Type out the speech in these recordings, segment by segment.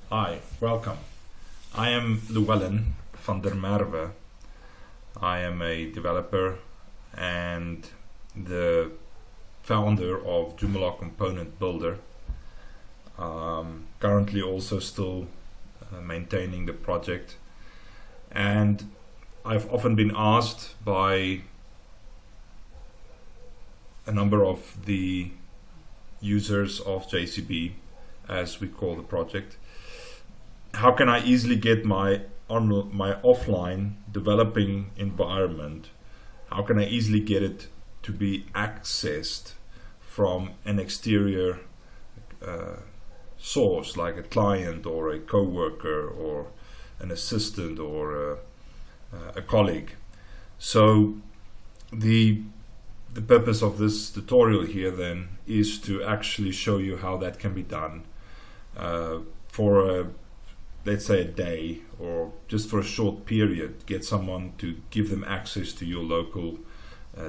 Hi, welcome. I am Llewellyn van der Merwe. I am a developer and the founder of Joomla Component Builder. Currently also still maintaining the project. And I've often been asked by a number of the users of JCB, as we call the project, how can I easily get my offline developing environment, how can I easily get it to be accessed from an exterior source, like a client or a coworker or an assistant or a colleague. So the purpose of this tutorial here then is to actually show you how that can be done for let's say a day or just for a short period. Get someone to give them access to your local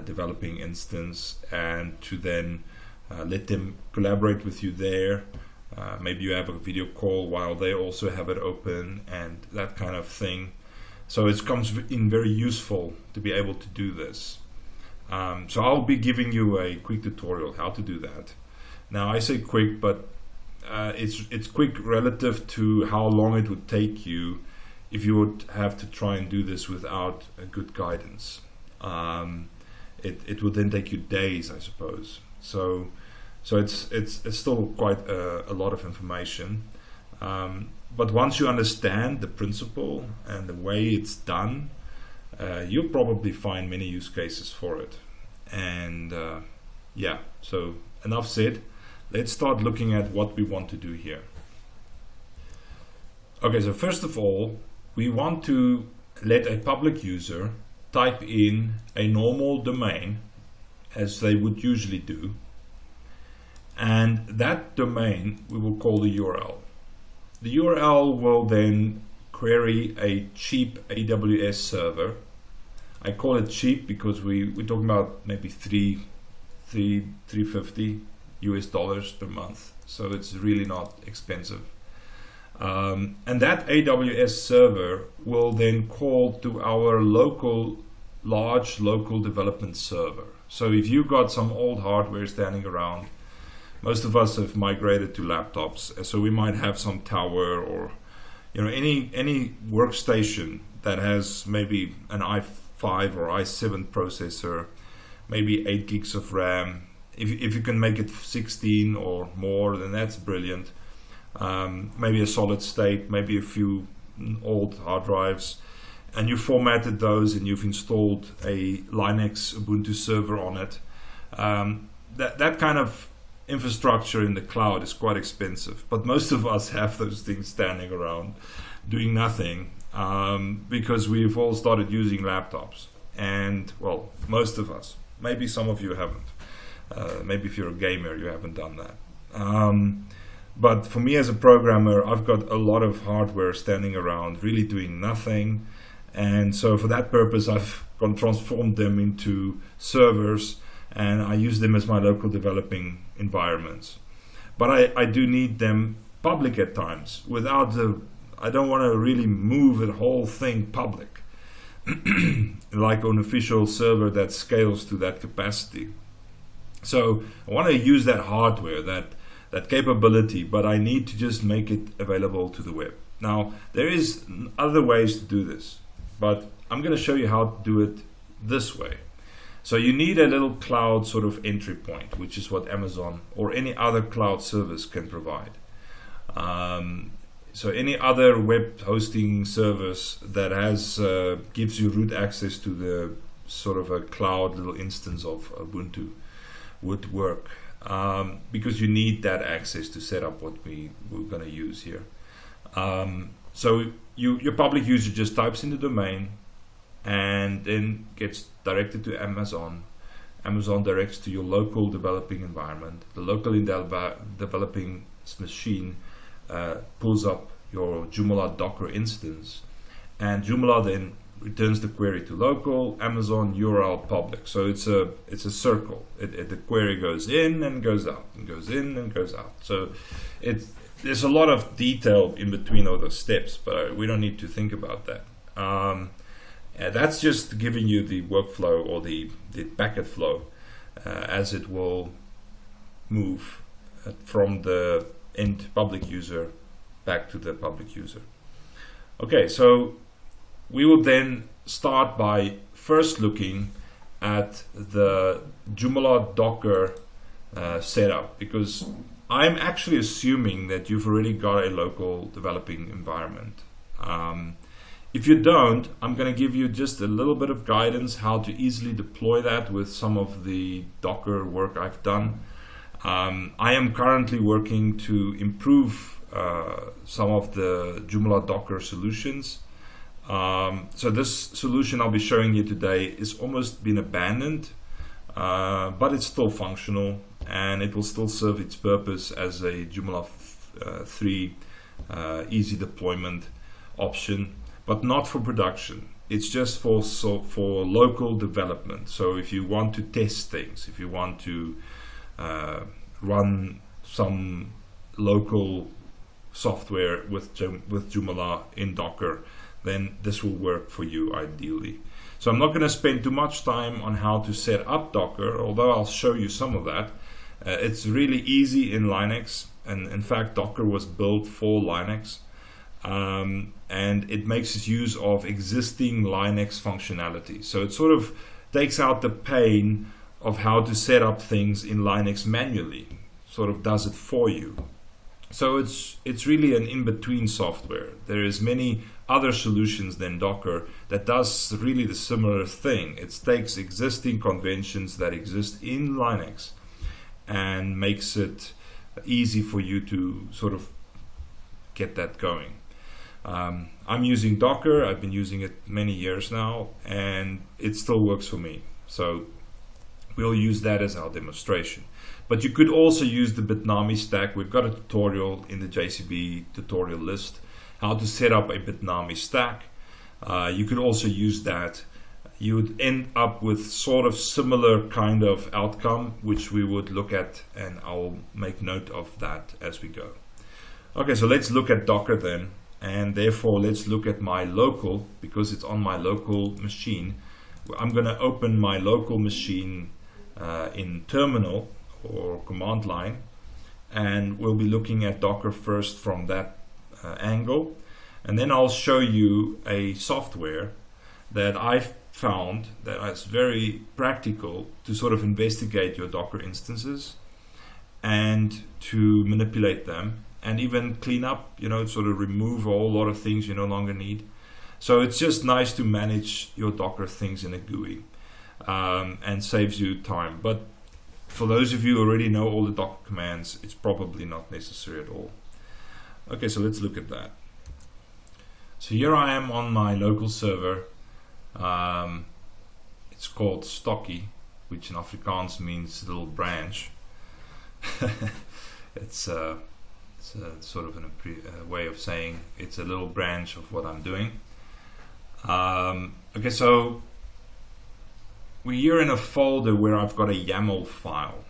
developing instance and to then let them collaborate with you there. Maybe you have a video call while they also have it open and that kind of thing. So it comes in very useful to be able to do this. So I'll be giving you a quick tutorial how to do that. Now I say quick, but it's quick relative to how long it would take you if you would have to try and do this without a good guidance. It would then take you days, I suppose. So it's still quite a lot of information. But once you understand the principle and the way it's done, you'll probably find many use cases for it. And yeah, so enough said. Let's start looking at what we want to do here. Okay, so first of all, we want to let a public user type in a normal domain as they would usually do. And that domain we will call the URL. The URL will then query a cheap AWS server. I call it cheap because we're talking about maybe $350 US per month, so it's really not expensive. And that AWS server will then call to our large local development server. So if you've got some old hardware standing around, most of us have migrated to laptops, so we might have some tower or any workstation that has maybe an i5 or i7 processor, maybe 8 gigs of RAM. If you can make it 16 or more, then that's brilliant. Maybe a solid state, maybe a few old hard drives, and you formatted those and you've installed a Linux Ubuntu server on it. That kind of infrastructure in the cloud is quite expensive, but most of us have those things standing around doing nothing because we've all started using laptops. And well, most of us, maybe some of you haven't. Maybe if you're a gamer, you haven't done that. But for me as a programmer, I've got a lot of hardware standing around, really doing nothing. And so for that purpose, I've transformed them into servers, and I use them as my local developing environments. But I do need them public at times. I don't want to really move the whole thing public, like an official server that scales to that capacity. So I want to use that hardware, that capability, but I need to just make it available to the web. Now, there is other ways to do this, but I'm going to show you how to do it this way. So you need a little cloud sort of entry point, which is what Amazon or any other cloud service can provide. So any other web hosting service that gives you root access to the sort of a cloud little instance of Ubuntu would work, because you need that access to set up what we're going to use here. So your public user just types in the domain and then gets directed to Amazon. Amazon directs to your local developing environment. The local developing machine pulls up your Joomla Docker instance, and Joomla then returns the query to local, Amazon, URL, public. So it's a circle. The query goes in and goes out, and goes in and goes out. So there's a lot of detail in between all those steps, but we don't need to think about that. That's just giving you the workflow or the packet flow as it will move from the end public user back to the public user. Okay, so we will then start by first looking at the Joomla Docker setup, because I'm actually assuming that you've already got a local developing environment. If you don't, I'm going to give you just a little bit of guidance how to easily deploy that with some of the Docker work I've done. I am currently working to improve some of the Joomla Docker solutions. So this solution I'll be showing you today is almost been abandoned, but it's still functional and it will still serve its purpose as a Joomla 3 easy deployment option, but not for production. It's just for local development. So if you want to test things, if you want to run some local software with Joomla in Docker, then this will work for you ideally. So I'm not going to spend too much time on how to set up Docker, although I'll show you some of that. It's really easy in Linux, and in fact Docker was built for Linux, and it makes use of existing Linux functionality. So it sort of takes out the pain of how to set up things in Linux manually, sort of does it for you. So it's really an in-between software. There is many other solutions than Docker that does really the similar thing. It takes existing conventions that exist in Linux and makes it easy for you to sort of get that going. I'm using Docker. I've been using it many years now, and it still works for me. So we'll use that as our demonstration. But you could also use the Bitnami stack. We've got a tutorial in the JCB tutorial list how to set up a Bitnami stack. You could also use that. You would end up with sort of similar kind of outcome, which we would look at, and I'll make note of that as we go. Okay, so let's look at Docker then, and therefore let's look at my local, because it's on my local machine. I'm going to open my local machine in terminal or command line, and we'll be looking at Docker first from that angle, and then I'll show you a software that I've found that is very practical to sort of investigate your Docker instances and to manipulate them and even clean up, sort of remove a whole lot of things you no longer need. So it's just nice to manage your Docker things in a GUI and saves you time. But for those of you who already know all the Docker commands, it's probably not necessary at all. Okay, so let's look at that. So here I am on my local server. It's called Stokkie, which in Afrikaans means little branch. It's a sort of a way of saying it's a little branch of what I'm doing. Okay, so we're here in a folder where I've got a YAML file.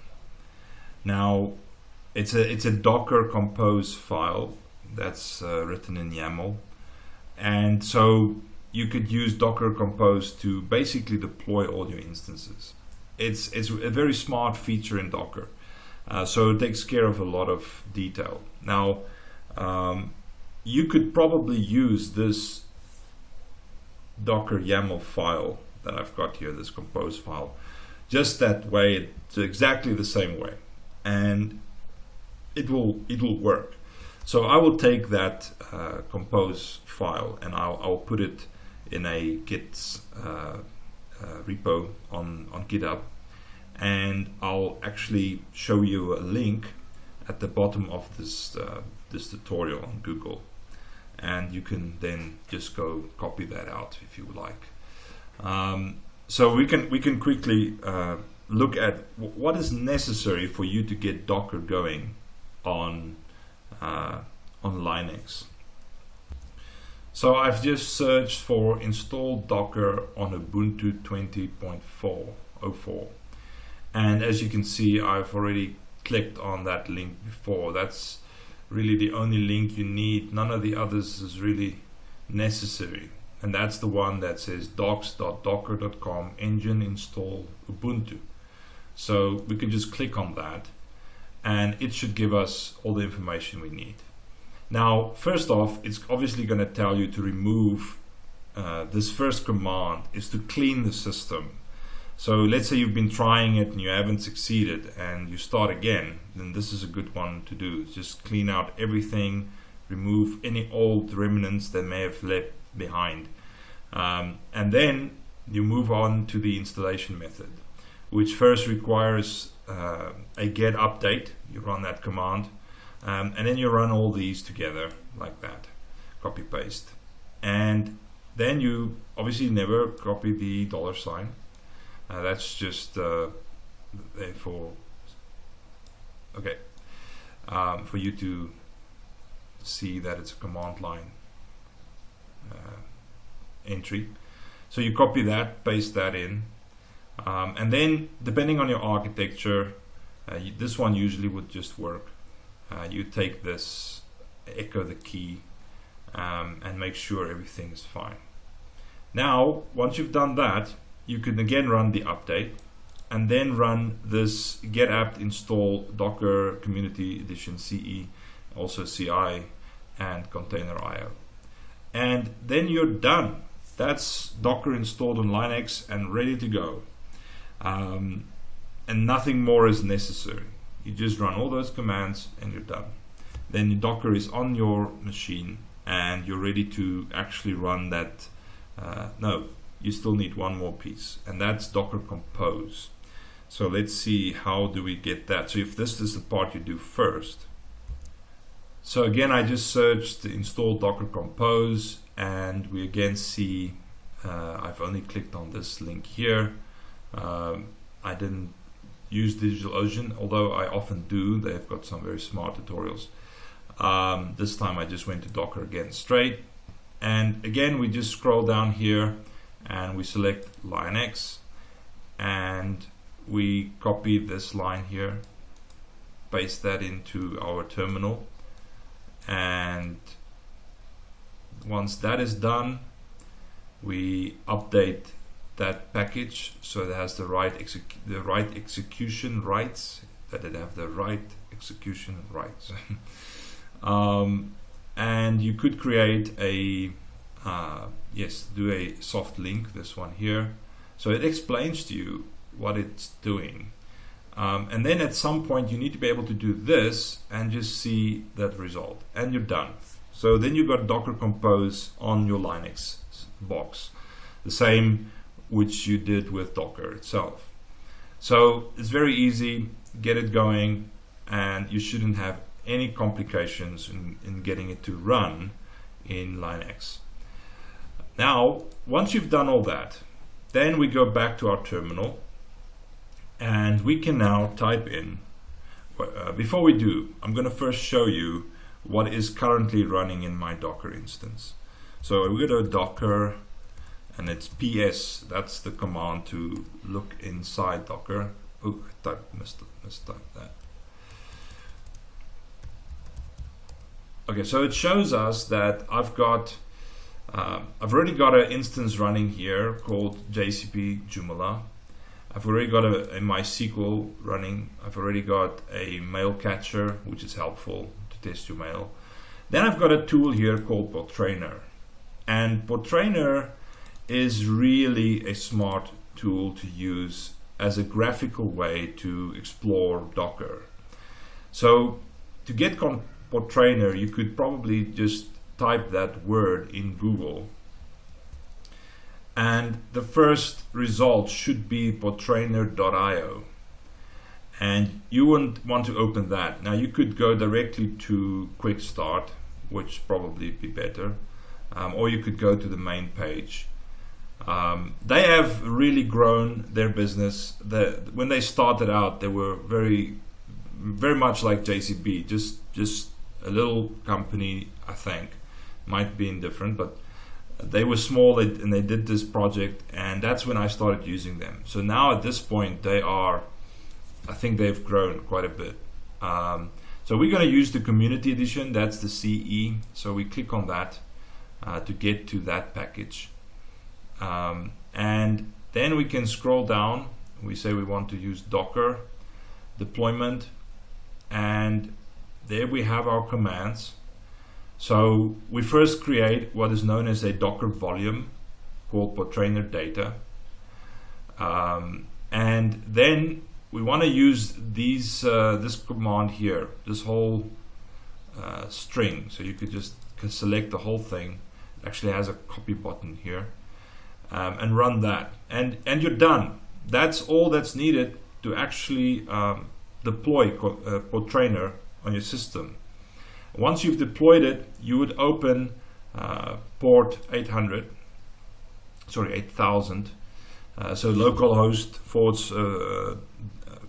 Now, it's a Docker compose file that's written in YAML, and so you could use Docker compose to basically deploy all your instances. It's a very smart feature in Docker, so it takes care of a lot of detail. Now, you could probably use this Docker YAML file that I've got here, this compose file, just that way, it's exactly the same way, and it will work. So I will take that compose file and I'll put it in a Git repo on GitHub, and I'll actually show you a link at the bottom of this tutorial on Google, and you can then just go copy that out if you would like. So we can quickly look at what is necessary for you to get Docker going on Linux. So I've just searched for install Docker on Ubuntu 20.4.04, and as you can see, I've already clicked on that link before. That's really the only link you need. None of the others is really necessary, and that's the one that says docs.docker.com engine install Ubuntu. So we can just click on that, and it should give us all the information we need. Now, first off, it's obviously going to tell you to remove this first command is to clean the system. So let's say you've been trying it and you haven't succeeded and you start again, then this is a good one to do. Just clean out everything, remove any old remnants that may have left behind. And then you move on to the installation method, which first requires a get update. You run that command, and then you run all these together like that, copy paste. And then you obviously never copy the $. That's just for you to see that it's a command line entry. So you copy that, paste that in, and then depending on your architecture, this one usually would just work. You take this, echo the key, and make sure everything is fine. Now, once you've done that, you can again run the update and then run this get apt install Docker Community Edition CE, also CI, and container IO. And then you're done. That's Docker installed on Linux and ready to go. And nothing more is necessary. You just run all those commands and you're done. Then your Docker is on your machine and you're ready to actually run that. No, you still need one more piece, and that's Docker Compose. So let's see, how do we get that? So if this is the part you do first. So again, I just searched install Docker Compose, and we again see I've only clicked on this link here. I didn't use DigitalOcean, although I often do. They've got some very smart tutorials. This time I just went to Docker again straight, and again we just scroll down here and we select Linux, and we copy this line here, paste that into our terminal, and once that is done, we update that package so it has the right execution rights, that it have the right execution rights. And you could create a do a soft link, this one here, so it explains to you what it's doing, and then at some point you need to be able to do this and just see that result, and you're done. So then you've got Docker Compose on your Linux box, the same which you did with Docker itself. So it's very easy, get it going, and you shouldn't have any complications in getting it to run in Linux. Now, once you've done all that, then we go back to our terminal, and we can now type in, before we do, I'm going to first show you what is currently running in my Docker instance. So we go to Docker, and it's ps, that's the command to look inside Docker. Oh, I mistyped that. Okay, so it shows us that I've already got an instance running here called JCP Joomla. I've already got a Mysql running. I've already got a mail catcher, which is helpful to test your mail. Then I've got a tool here called Portrainer. And Portrainer is really a smart tool to use as a graphical way to explore Docker. So to get Portrainer, you could probably just type that word in Google, and the first result should be portrainer.io, and you wouldn't want to open that. Now you could go directly to Quick Start, which probably be better, or you could go to the main page. They have really grown their business. When they started out, they were very much like JCP, just a little company, I think. Might be indifferent, but they were small and they did this project, and that's when I started using them. So now at this point I think they've grown quite a bit. So we're going to use the community edition, that's the CE. So we click on that to get to that package. And then we can scroll down. We say we want to use Docker deployment, and there we have our commands. So we first create what is known as a Docker volume called Portainer data. And then we want to use these this command here, this whole string. So you could just select the whole thing. It actually has a copy button here, and run that, and you're done. That's all that's needed to actually deploy Portainer on your system. Once you've deployed it, you would open port 8000. So localhost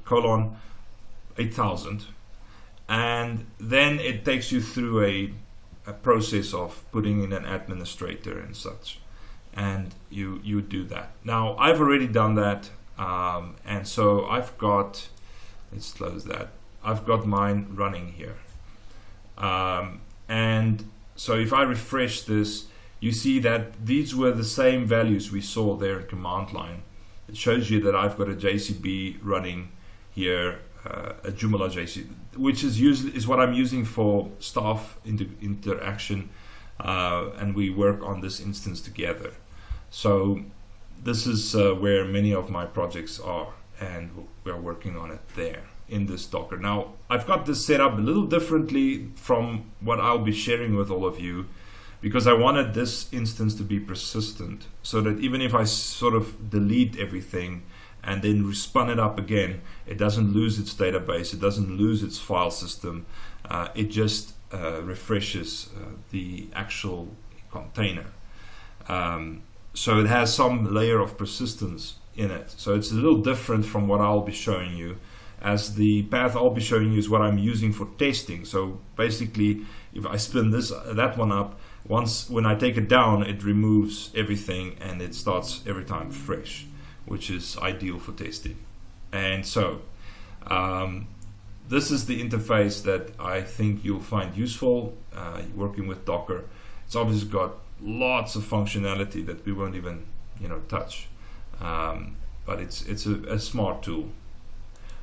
// 8000, and then it takes you through a process of putting in an administrator and such, and you do that. Now I've already done that, and so I've got, let's close that, I've got mine running here, and so if I refresh this, you see that these were the same values we saw there in command line. It shows you that I've got a JCB running here, a Joomla JCB, which is what I'm using for staff interaction, and we work on this instance together. So this is where many of my projects are, and we're working on it there in this Docker. Now I've got this set up a little differently from what I'll be sharing with all of you, because I wanted this instance to be persistent, so that even if I sort of delete everything and then respun it up again, it doesn't lose its database, it doesn't lose its file system, it just refreshes the actual container. So it has some layer of persistence in it. So it's a little different from what I'll be showing you, as the path I'll be showing you is what I'm using for testing. So basically, if I spin that one up, when I take it down, it removes everything and it starts every time fresh, which is ideal for testing. And so this is the interface that I think you'll find useful working with Docker. It's obviously got lots of functionality that we won't even touch, but it's a smart tool.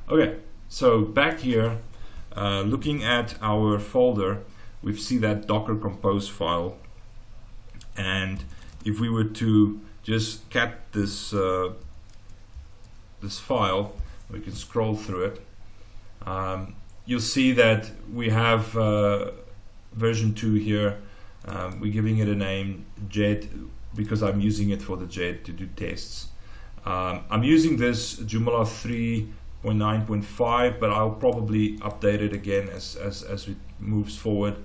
Okay, so back here, looking at our folder, we see that Docker compose file, and if we were to just cat this this file, we can scroll through it. You'll see that we have version 2 here. We're giving it a name, JED, because I'm using it for the JED to do tests. I'm using this Joomla 3.9.5, but I'll probably update it again as it moves forward.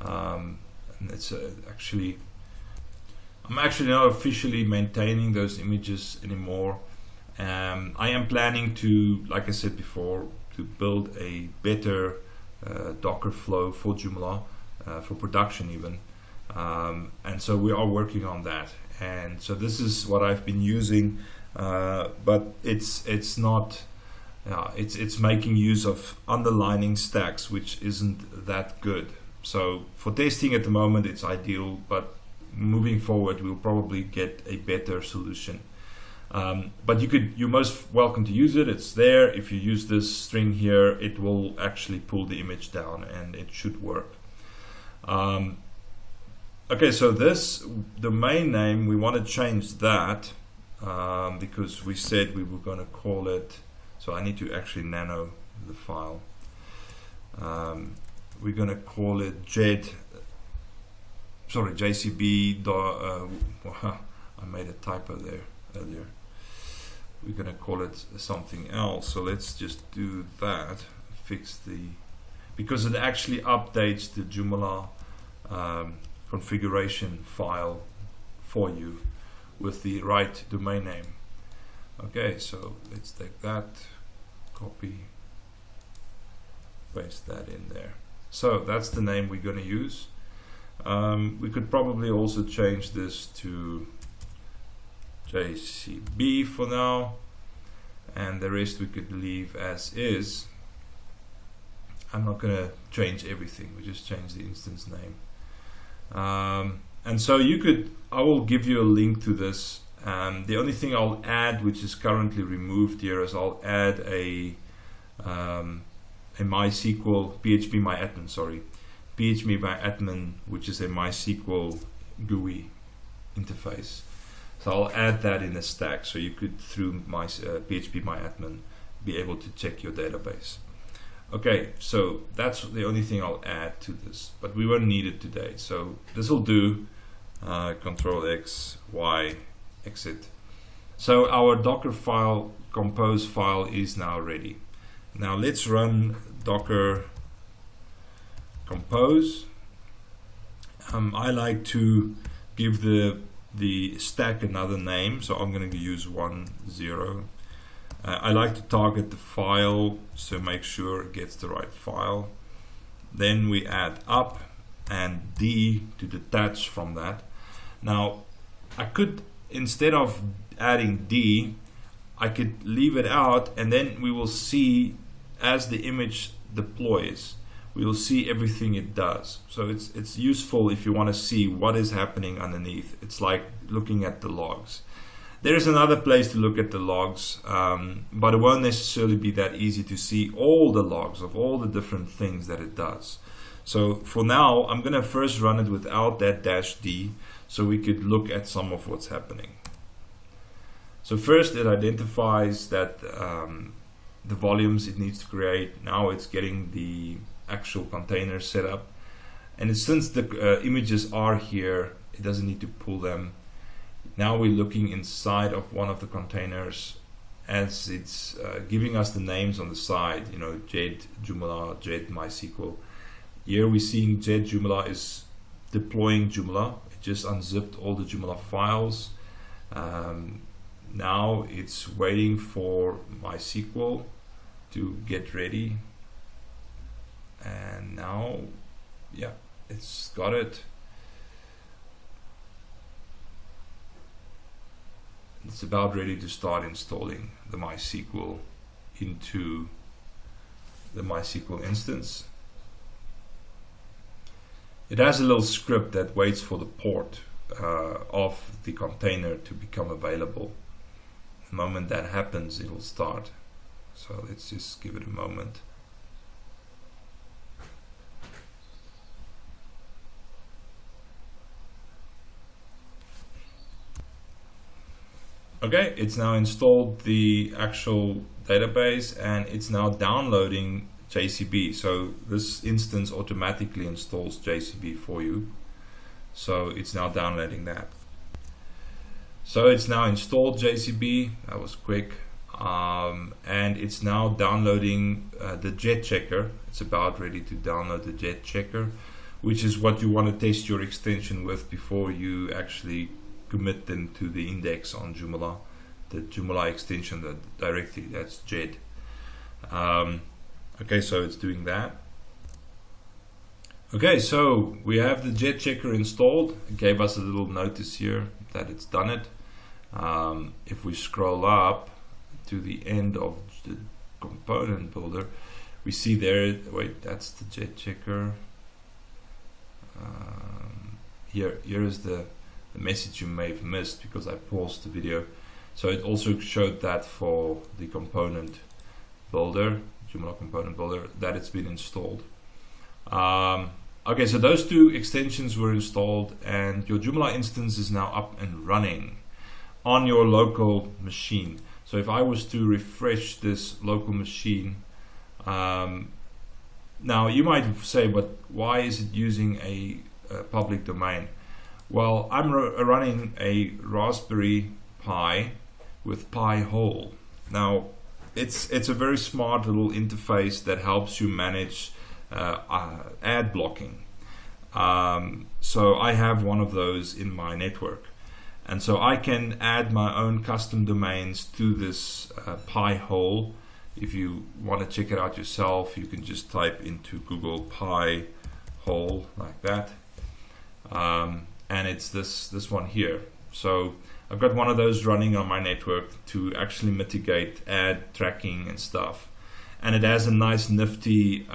And it's I'm actually not officially maintaining those images anymore. I am planning to, like I said before, to build a better Docker flow for Joomla, for production even. And so we are working on that. And so this is what I've been using, but it's not. It's making use of underlining stacks, which isn't that good. So for testing at the moment, it's ideal, but moving forward, we'll probably get a better solution. But you're most welcome to use it. It's there. If you use this string here, it will actually pull the image down, and it should work. Okay, so this domain name, we want to change that because we said we were going to call it. So I need to actually nano the file. We're going to call it JCB. I made a typo there earlier. We're going to call it something else. So let's just do that. Fix because it actually updates the Joomla configuration file for you with the right domain name. Okay, so let's take that, copy, paste that in there. So that's the name we're going to use. We could probably also change this to JCB for now, and the rest we could leave as is. I'm not going to change everything. We just change the instance name. And so I will give you a link to this. The only thing I'll add, which is currently removed here, is I'll add a MySQL PHP MyAdmin, which is a MySQL GUI interface. So I'll add that in a stack, so you could, through my PHP MyAdmin, be able to check your database. Okay, so that's the only thing I'll add to this, but we won't need it today. So this will do. Control X, Y, exit. So our Docker file, compose file, is now ready. Now let's run Docker compose. I like to give the stack another name, so I'm going to use 10. I like to target the file, so make sure it gets the right file. Then we add up and D to detach from that. Now I could, instead of adding D, I could leave it out, and then we will see, as the image deploys, we will see everything it does. So it's useful if you want to see what is happening underneath. It's like looking at the logs. There is another place to look at the logs, but it won't necessarily be that easy to see all the logs of all the different things that it does. So for now, I'm going to first run it without that -d, so we could look at some of what's happening. So first it identifies that the volumes it needs to create. Now it's getting the actual container set up, and since the images are here, it doesn't need to pull them. Now we're looking inside of one of the containers, as it's giving us the names on the side, you know, Jet, Joomla, Jet, MySQL. Here we're seeing Jet Joomla is deploying Joomla. It just unzipped all the Joomla files. Now it's waiting for MySQL to get ready. And now, yeah, it's got it. It's about ready to start installing the MySQL into the MySQL instance. It has a little script that waits for the port of the container to become available. The moment that happens, it'll start. So let's just give it a moment. Okay, it's now installed the actual database, and it's now downloading JCB. So this instance automatically installs JCB for you. So it's now downloading that. So it's now installed JCB. That was quick. And it's now downloading the Jet checker. It's about ready to download the Jet checker, which is what you want to test your extension with before you actually commit them to the index on Joomla, the Joomla extension, the directory, that's Jet. Okay, so it's doing that. Okay, so we have the Jet checker installed. It gave us a little notice here that it's done it. If we scroll up to the end of the component builder, we see there, wait, that's the Jet checker. Here is the message you may have missed because I paused the video. So it also showed that for the component builder, Joomla component builder, that it's been installed. Okay, so those two extensions were installed, and your Joomla instance is now up and running on your local machine. So if I was to refresh this local machine, now you might say, but why is it using a public domain? Well, I'm running a Raspberry Pi with Pi-hole. Now, it's a very smart little interface that helps you manage ad blocking. So I have one of those in my network, and so I can add my own custom domains to this Pi-hole. If you want to check it out yourself, you can just type into Google Pi-hole like that. And it's this one here. So I've got one of those running on my network to actually mitigate ad tracking and stuff. and it has a nice nifty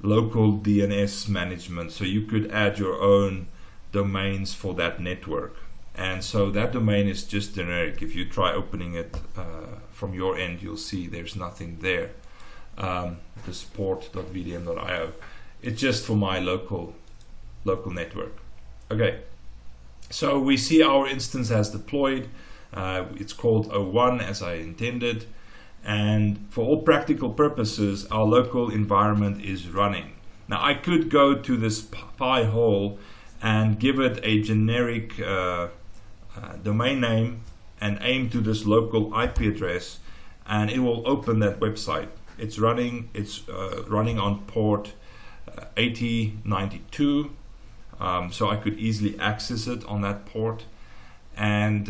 local DNS management, so you could add your own domains for that network. And so that domain is just generic. If you try opening it from your end, you'll see there's nothing there. The support.vdm.io. It's just for my local network. Okay, so we see our instance has deployed. It's called 01 as I intended, and for all practical purposes our local environment is running. Now I could go to this pi hole and give it a generic domain name and aim to this local IP address, and it will open that website. It's running on port 8092, so I could easily access it on that port, and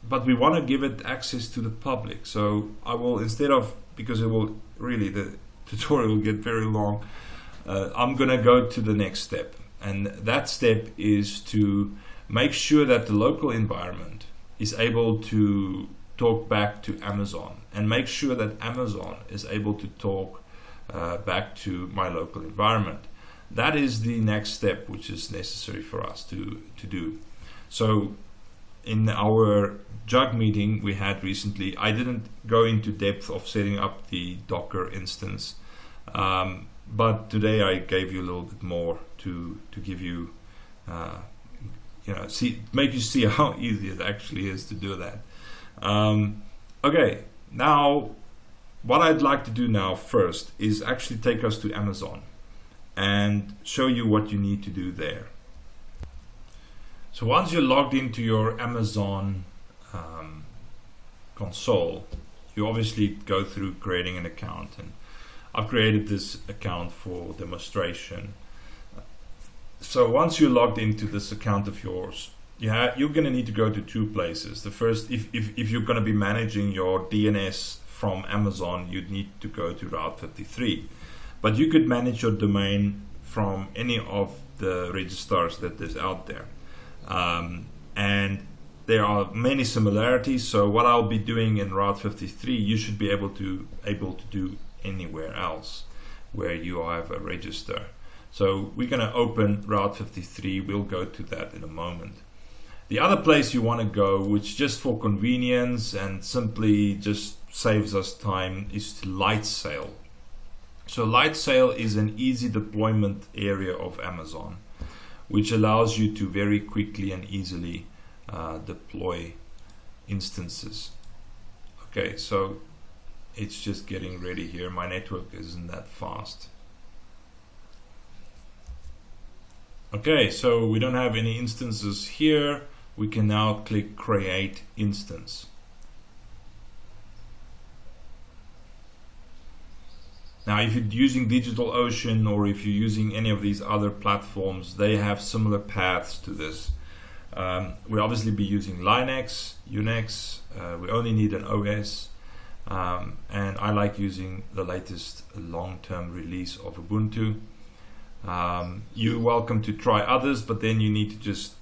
but we want to give it access to the public. So I will, instead of, because it will really, the tutorial will get very long, I'm gonna go to the next step, and that step is to make sure that the local environment is able to talk back to Amazon, and make sure that Amazon is able to talk back to my local environment. That is the next step which is necessary for us to do. So in our Jug meeting we had recently, I didn't go into depth of setting up the Docker instance, but today I gave you a little bit more to give you, make you see how easy it actually is to do that. Okay, now what I'd like to do now first is actually take us to Amazon and show you what you need to do there. So once you're logged into your Amazon console, you obviously go through creating an account, and I've created this account for demonstration. So once you're logged into this account of yours, you're going to need to go to two places. The first, if you're going to be managing your DNS from Amazon, you'd need to go to Route 53. But you could manage your domain from any of the registrars that is out there. And there are many similarities. So what I'll be doing in Route 53, you should be able to do anywhere else where you have a register. So we're going to open Route 53. We'll go to that in a moment. The other place you want to go, which just for convenience and simply just saves us time, is to Lightsail. So Lightsail is an easy deployment area of Amazon, which allows you to very quickly and easily deploy instances. Okay, so it's just getting ready here. My network isn't that fast. Okay, so we don't have any instances here. We can now click Create Instance. Now, if you're using DigitalOcean or if you're using any of these other platforms, they have similar paths to this. We'll obviously be using Linux, Unix. We only need an OS. And I like using the latest long-term release of Ubuntu. You're welcome to try others, but then you need to just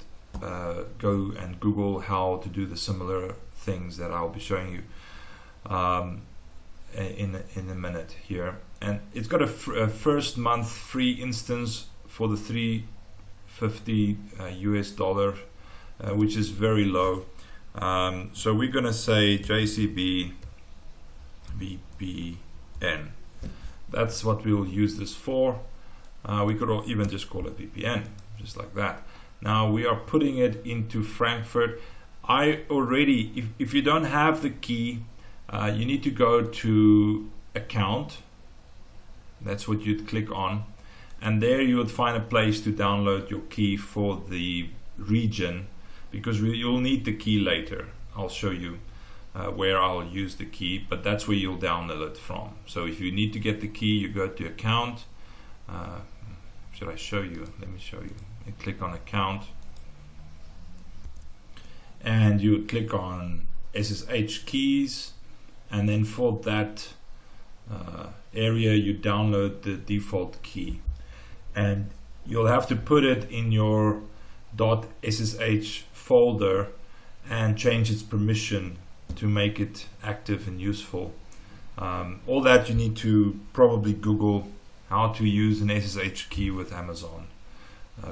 go and Google how to do the similar things that I'll be showing you in a minute here. And it's got a first month free instance for the $350 US, which is very low. So we're gonna say JCB VPN. That's what we'll use this for. We could even just call it VPN, just like that. Now we are putting it into Frankfurt. If you don't have the key, you need to go to Account. That's what you'd click on, and there you would find a place to download your key for the region, because you'll need the key later. I'll show you where I'll use the key, but that's where you'll download it from. So if you need to get the key, you go to Account. Should I show you? Let me show you. You click on Account, and you click on SSH keys, and then for that area you download the default key, and you'll have to put it in your .ssh folder and change its permission to make it active and useful. All that you need to probably Google how to use an SSH key with Amazon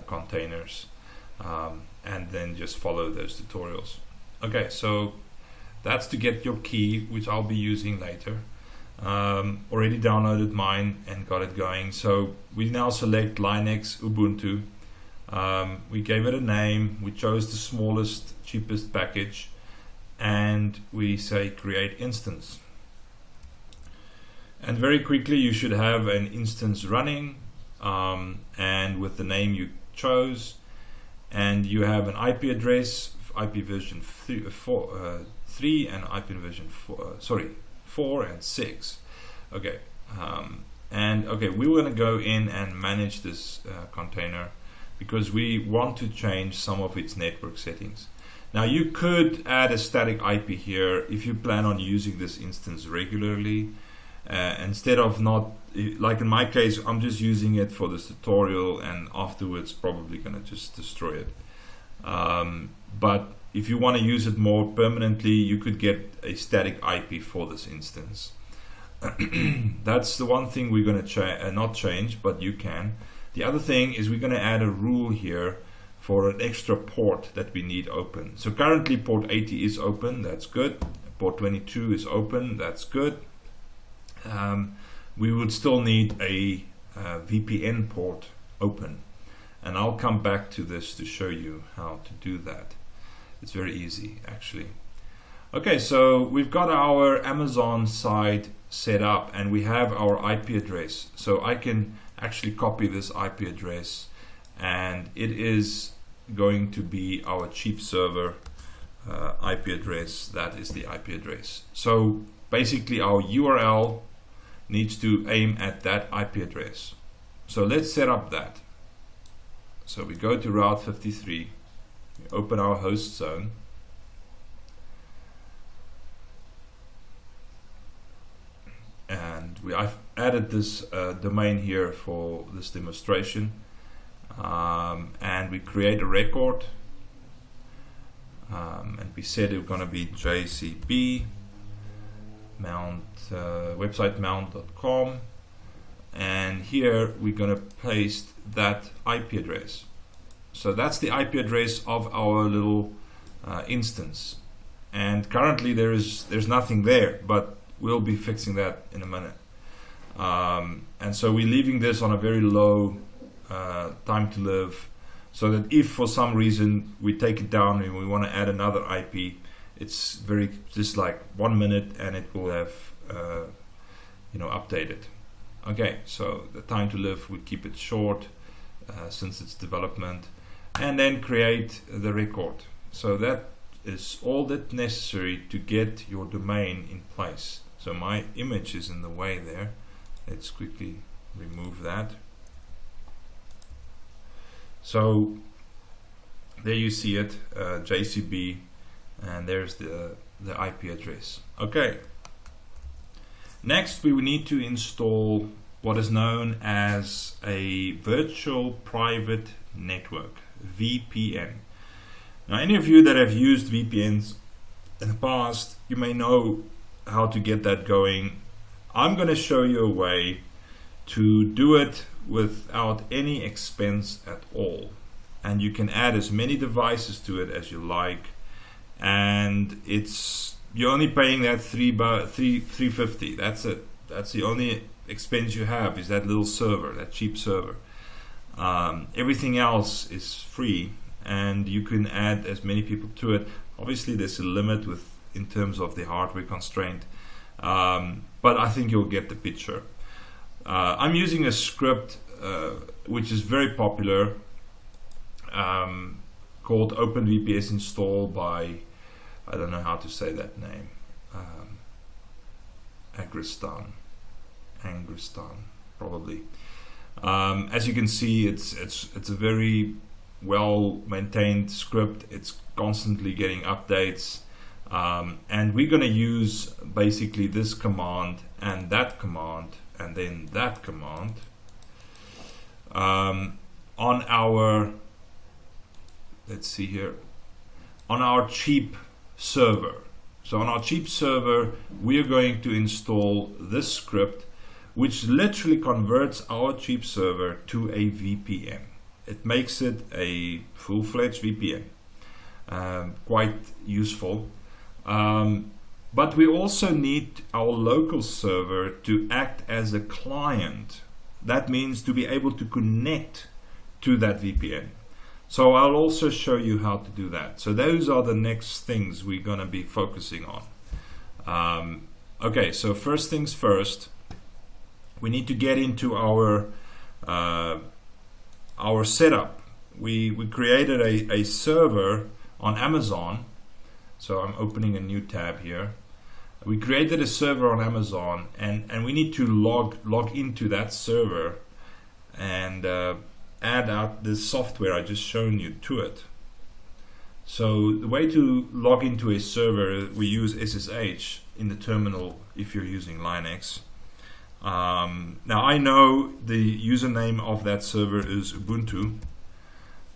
containers, and then just follow those tutorials. Okay, so that's to get your key, which I'll be using later. Already downloaded mine and got it going. So we now select Linux Ubuntu. We gave it a name, we chose the smallest, cheapest package, and we say create instance. And very quickly you should have an instance running, and with the name you chose, and you have an IP address, IP version 3 and IP version 4 and 6. Okay, and okay, we want to go in and manage this container because we want to change some of its network settings. Now you could add a static IP here if you plan on using this instance regularly. Instead of not, like in my case, I'm just using it for this tutorial and afterwards probably gonna just destroy it. But if you want to use it more permanently, you could get a static IP for this instance. That's the one thing we're gonna not change, but you can. The other thing is we're gonna add a rule here for an extra port that we need open. So currently port 80 is open, that's good. Port 22 is open, that's good. We would still need a VPN port open, and I'll come back to this to show you how to do that. It's very easy actually. Okay, so we've got our Amazon side set up and we have our IP address, so I can actually copy this IP address and it is going to be our cheap server IP address. That is the IP address. So basically our URL needs to aim at that IP address. So let's set up that. So we go to Route 53, we open our host zone, and I've added this domain here for this demonstration, and we create a record, and we said it's going to be JCB website mount.com, and here we're going to paste that IP address. So that's the IP address of our little instance, and currently there's nothing there, but we'll be fixing that in a minute. And so we're leaving this on a very low time to live, so that if for some reason we take it down and we want to add another IP, it's just like 1 minute and it will have updated. Okay, so the time to live, we keep it short since it's development, and then create the record. So that is all that necessary to get your domain in place. So my image is in the way there. Let's quickly remove that. So there you see it, JCB, and there's the IP address. Okay. Next, we will need to install what is known as a virtual private network, VPN. Now, any of you that have used VPNs in the past, you may know how to get that going. I'm going to show you a way to do it without any expense at all. And you can add as many devices to it as you like. And you're only paying that $350. That's it. That's the only expense you have, is that little server, that cheap server. Everything else is free, and you can add as many people to it. Obviously, there's a limit in terms of the hardware constraint, but I think you'll get the picture. I'm using a script which is very popular, called OpenVPS install by, I don't know how to say that name, Angristan probably. As you can see, it's a very well maintained script. It's constantly getting updates, and we're going to use basically this command and that command and then that command on our, let's see here, on our cheap server. So on our cheap server, we are going to install this script, which literally converts our cheap server to a VPN. It makes it a full-fledged VPN. Quite useful. But we also need our local server to act as a client. That means to be able to connect to that VPN. So I'll also show you how to do that. So those are the next things we're going to be focusing on. Okay, so first things first, we need to get into our setup. We created a server on Amazon. So I'm opening a new tab here. We created a server on Amazon, and we need to log into that server and add out the software I just shown you to it. So the way to log into a server, we use SSH in the terminal if you're using Linux. Now I know the username of that server is Ubuntu,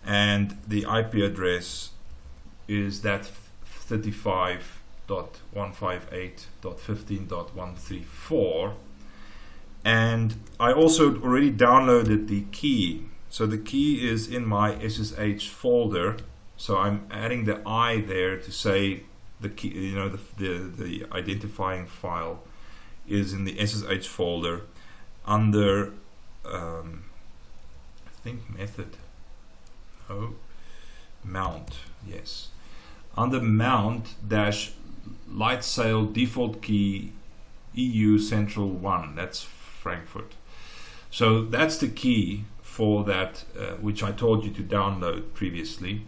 and the IP address is that 35.158.15.134, and I also already downloaded the key. So the key is in my SSH folder. So I'm adding the I there to say the key, you know, the identifying file is in the SSH folder under I think method. Oh, mount. Yes, under mount dash lightsail default key EU Central 1. That's Frankfurt. So that's the key for that, which I told you to download previously.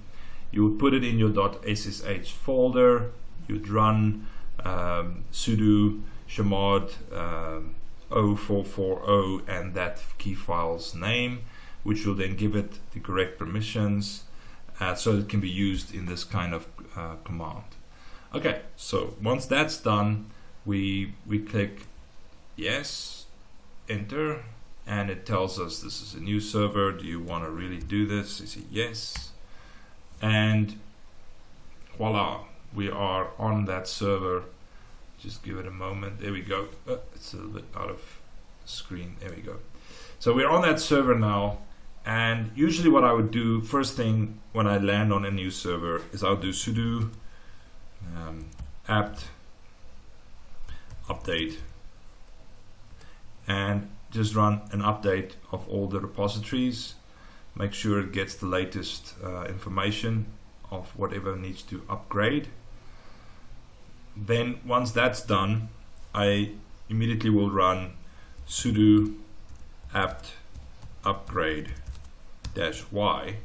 You would put it in your .ssh folder. You'd run sudo chmod 0440 and that key file's name, which will then give it the correct permissions, so it can be used in this kind of command. Okay, so once that's done, we click yes, enter, and it tells us this is a new server. Do you want to really do this? You say yes, and voila, we are on that server. Just give it a moment. There we go. It's a little bit out of screen. There we go. So we're on that server now, and usually what I would do first thing when I land on a new server is I'll do sudo apt update and just run an update of all the repositories. Make sure it gets the latest information of whatever needs to upgrade. Then once that's done, I immediately will run sudo apt upgrade -y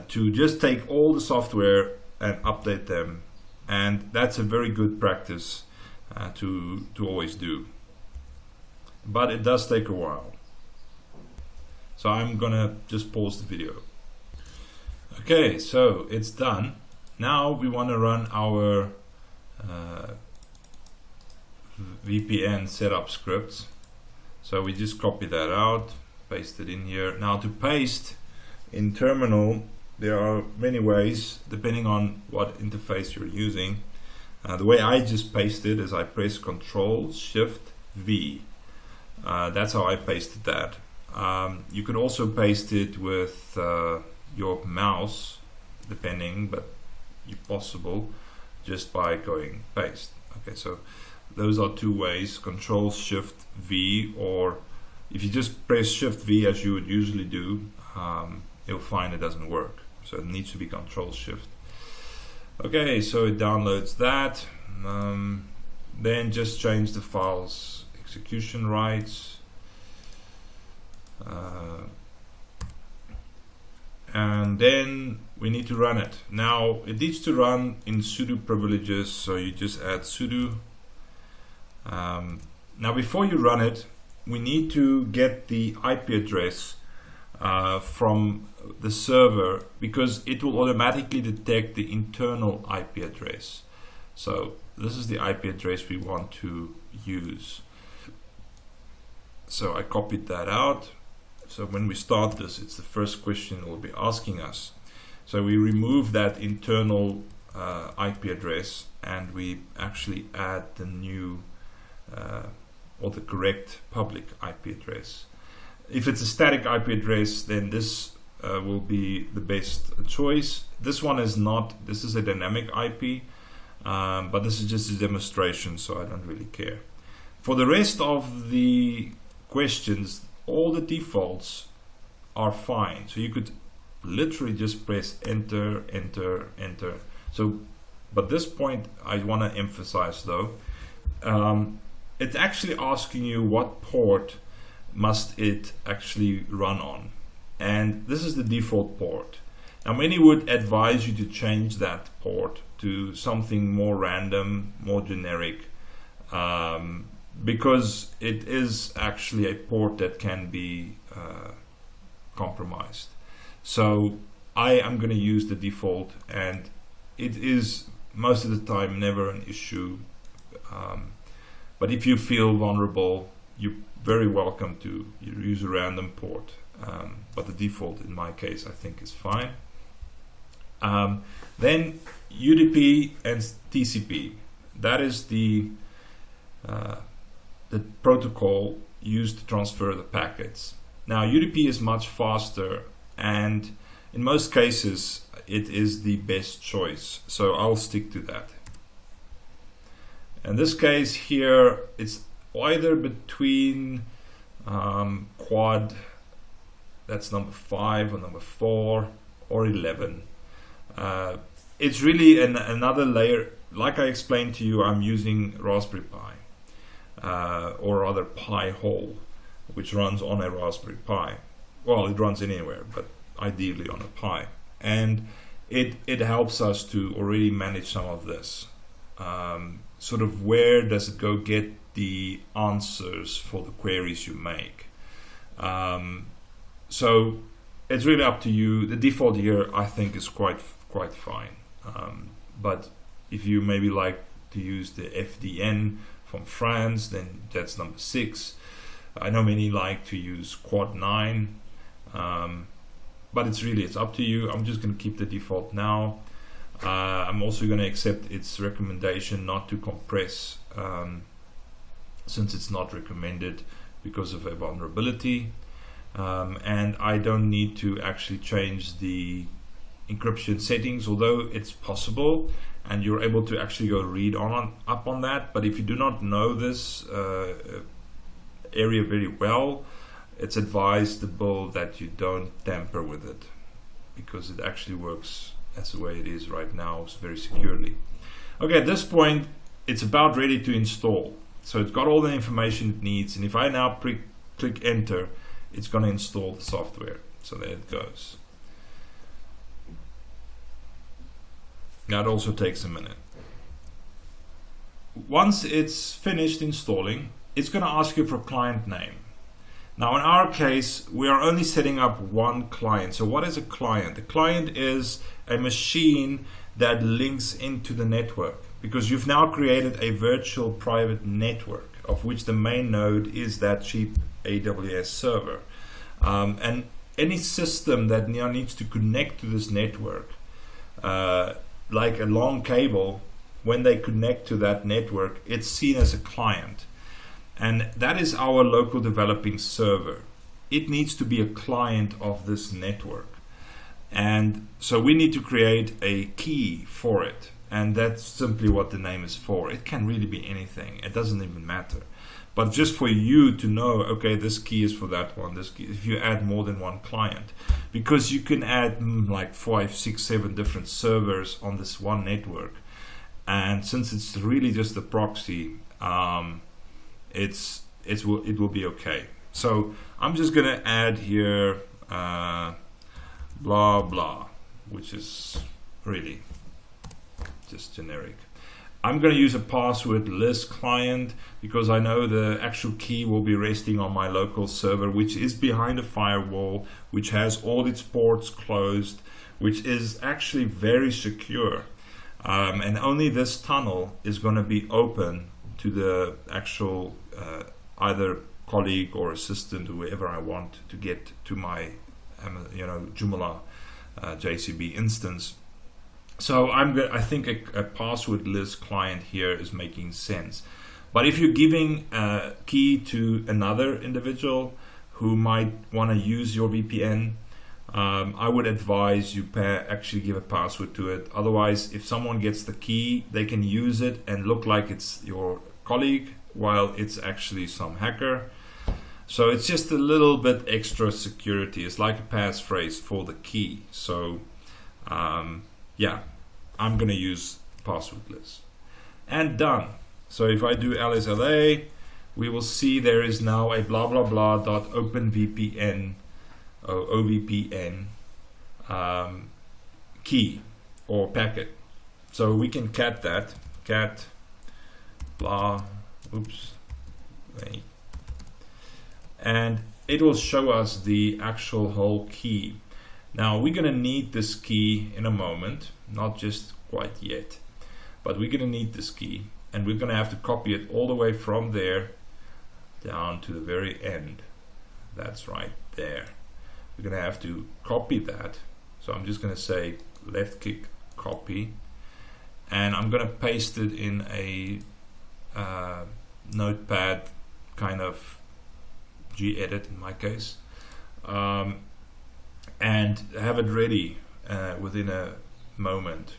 to just take all the software and update them, and that's a very good practice to always do, but it does take a while. So I'm gonna just pause the video. Okay, so it's done. Now we want to run our VPN setup scripts. So we just copy that out, paste it in here. Now to paste in terminal, there are many ways depending on what interface you're using. The way I just paste it is I press Ctrl-Shift-V. That's how I pasted that. You could also paste it with your mouse, depending, but possible just by going paste. Okay, so those are two ways, Ctrl-Shift-V, or if you just press Shift-V as you would usually do, you'll find it doesn't work. So it needs to be Ctrl-Shift. Okay, so it downloads that. Then just change the file's execution rights. And then we need to run it. Now it needs to run in sudo privileges, so you just add sudo. Now before you run it, we need to get the IP address from the server, because it will automatically detect the internal IP address. So this is the IP address we want to use. So I copied that out. So when we start this, it's the first question it will be asking us. So we remove that internal IP address, and we actually add the new or the correct public IP address. If it's a static IP address, then this will be the best choice. This one is not. This is a dynamic IP, but this is just a demonstration, so I don't really care. For the rest of the questions, all the defaults are fine. So you could literally just press enter, enter, enter. So, but this point I want to emphasize though, it's actually asking you what port must it actually run on, and this is the default port. Now many would advise you to change that port to something more random, more generic, because it is actually a port that can be compromised. So I am going to use the default, and it is most of the time never an issue. But if you feel vulnerable, you're very welcome to use a random port. But the default in my case I think is fine. Then UDP and TCP. That is the protocol used to transfer the packets. Now UDP is much faster, and in most cases it is the best choice, so I'll stick to that. In this case here, it's either between quad, that's number 5 or number 4 or 11. It's really another layer. Like I explained to you, I'm using Raspberry Pi, or rather Pi-hole, which runs on a Raspberry Pi. Well, it runs anywhere, but ideally on a Pi. And it helps us to already manage some of this. Sort of where does it go get the answers for the queries you make. So it's really up to you. The default here I think is quite fine. But if you maybe like to use the FDN from France, then that's number 6. I know many like to use quad 9, but it's up to you. I'm just going to keep the default now. I'm also going to accept its recommendation not to compress, since it's not recommended because of a vulnerability, and I don't need to actually change the encryption settings, although it's possible and you're able to actually go read up on that. But if you do not know this area very well, it's advisable that you don't tamper with it, because it actually works as the way it is right now, very securely. Okay, at this point it's about ready to install. So it's got all the information it needs, and if I now click enter, it's going to install the software. So there it goes. That also takes a minute. Once it's finished installing, it's going to ask you for a client name. Now in our case, we are only setting up one client. So what is a client? A client is a machine that links into the network, because you've now created a virtual private network, of which the main node is that cheap AWS server. And any system that now needs to connect to this network, like a long cable, when they connect to that network, it's seen as a client. And that is our local developing server. It needs to be a client of this network. And so we need to create a key for it. And that's simply what the name is for. It can really be anything. It doesn't even matter. But just for you to know, okay, this key is for that one. This key, if you add more than one client, because you can add like 5, 6, 7 different servers on this one network. And since it's really just a proxy, it will be okay. So I'm just gonna add here blah blah, which is really just generic. I'm going to use a password list client because I know the actual key will be resting on my local server, which is behind a firewall, which has all its ports closed, which is actually very secure. And only this tunnel is going to be open to the actual either colleague or assistant, whoever I want to get to my Joomla JCB instance. So I think a passwordless client here is making sense. But if you're giving a key to another individual who might want to use your VPN, I would advise you actually give a password to it. Otherwise, if someone gets the key, they can use it and look like it's your colleague while it's actually some hacker. So it's just a little bit extra security. It's like a passphrase for the key. So yeah, I'm going to use passwordless. And done. So if I do LSLA, we will see there is now a blah blah blah dot openvpn OVPN key or packet. So we can cat that, cat blah, oops, wait. And it will show us the actual whole key. Now we're gonna need this key in a moment, not just quite yet, but we're gonna need this key, and we're gonna have to copy it all the way from there down to the very end. That's right there. We're gonna have to copy that. So I'm just gonna say left click copy, and I'm gonna paste it in a notepad kind of gedit in my case, and have it ready within a moment.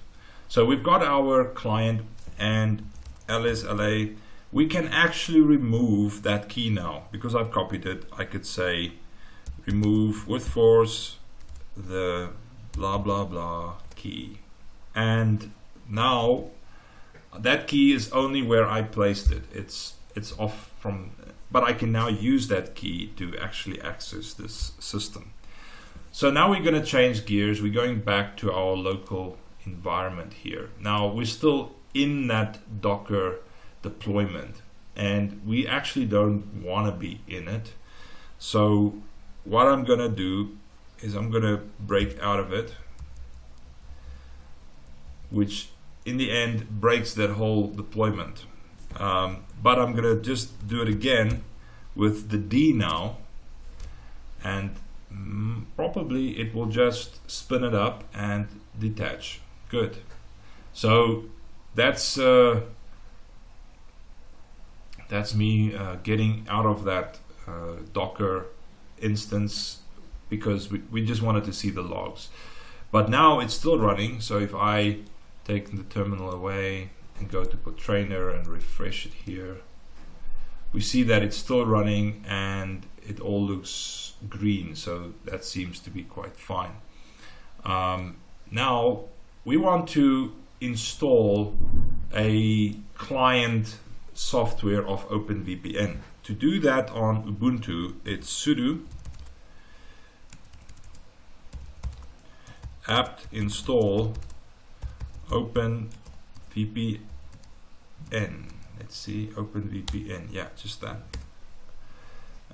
So we've got our client and LSLA. We can actually remove that key now because I've copied it. I could say remove with force the blah blah blah key, and now that key is only where I placed it. It's off from, but I can now use that key to actually access this system. So now we're going to change gears. We're going back to our local environment here. Now we're still in that Docker deployment, and we actually don't want to be in it. So what I'm going to do is I'm going to break out of it, which in the end breaks that whole deployment. But I'm going to just do it again with the D now, and probably it will just spin it up and detach. Good. So that's me getting out of that Docker instance because we just wanted to see the logs. But now it's still running. So if I take the terminal away and go to Container and refresh it here, we see that it's still running and it all looks green. So that seems to be quite fine. Now we want to install a client software of OpenVPN. To do that on Ubuntu, it's sudo apt install OpenVPN. Let's see, OpenVPN. Yeah, just that.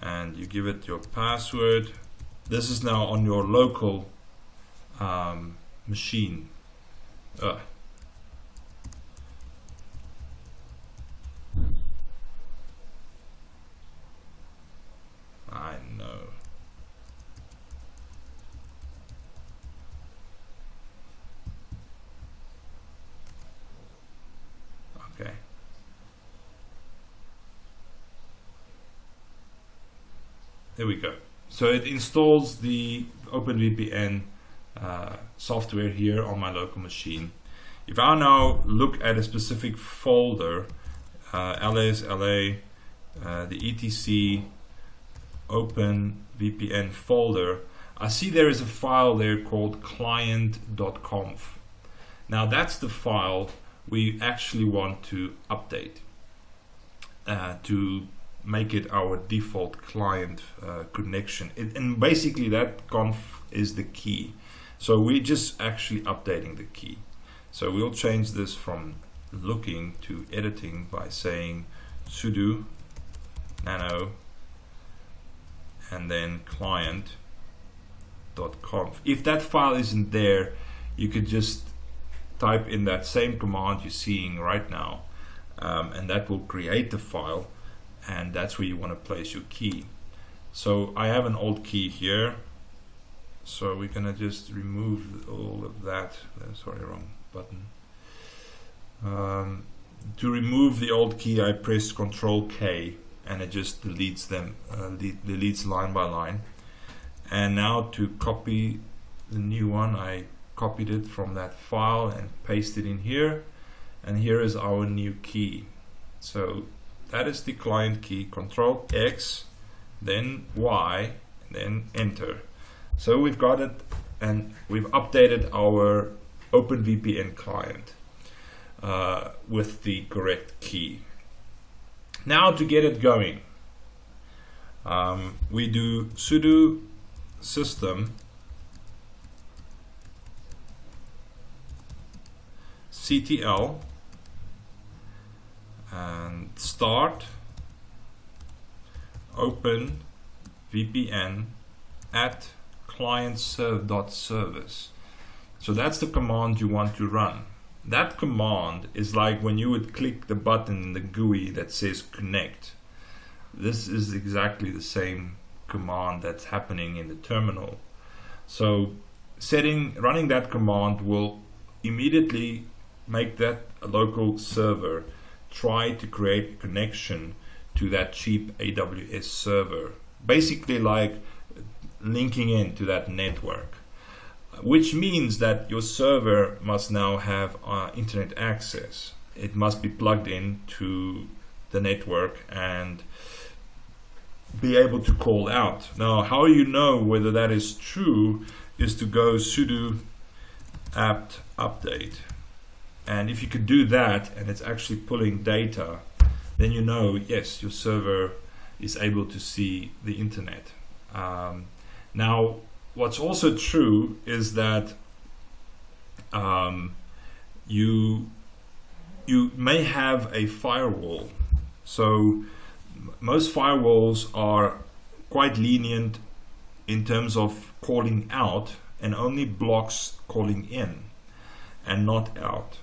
And you give it your password. This is now on your local machine. I know. Okay. There we go. So it installs the OpenVPN software here on my local machine. If I now look at a specific folder, LSLA, the etc OpenVPN folder, I see there is a file there called client.conf. Now that's the file we actually want to update to make it our default client connection. And basically that conf is the key. So we're just actually updating the key. So we'll change this from looking to editing by saying sudo nano and then client.conf. If that file isn't there, you could just type in that same command you're seeing right now, and that will create the file, and that's where you want to place your key. So I have an old key here, So we're gonna just remove all of that. Sorry, wrong button. To remove the old key, I press Control K, and it just deletes them, deletes line by line. And now to copy the new one, I copied it from that file and pasted it in here. And here is our new key. So that is the client key. Control X, then Y, and then enter. So we've got it, and we've updated our OpenVPN client with the correct key. Now to get it going, we do sudo system ctl and start open VPN at client-serve.service. So that's the command you want to run. That command is like when you would click the button in the GUI that says connect. This is exactly the same command that's happening in the terminal. So running that command will immediately make that local server try to create a connection to that cheap AWS server. Basically like linking into that network, which means that your server must now have internet access. It must be plugged in to the network and be able to call out. Now, how you know whether that is true is to go sudo apt update. And if you could do that and it's actually pulling data, then you know, yes, your server is able to see the internet. Now, what's also true is that you may have a firewall. So most firewalls are quite lenient in terms of calling out and only blocks calling in and not out.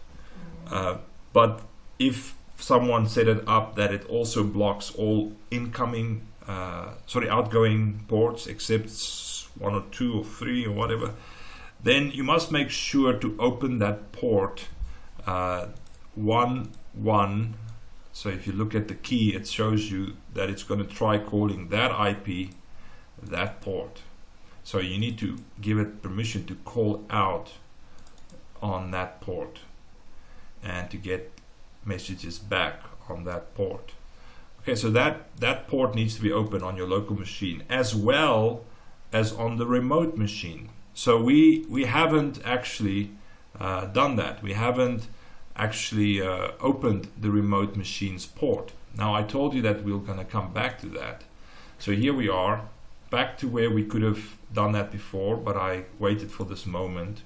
But if someone set it up that it also blocks all outgoing ports except 1 or 2 or 3 or whatever, then you must make sure to open that port 1.1. So if you look at the key, it shows you that it's going to try calling that IP, that port. So you need to give it permission to call out on that port and to get messages back on that port. Okay, so that port needs to be open on your local machine as well as on the remote machine. So we haven't actually done that. We haven't actually opened the remote machine's port. Now I told you that we're going to come back to that. So here we are, back to where we could have done that before, but I waited for this moment.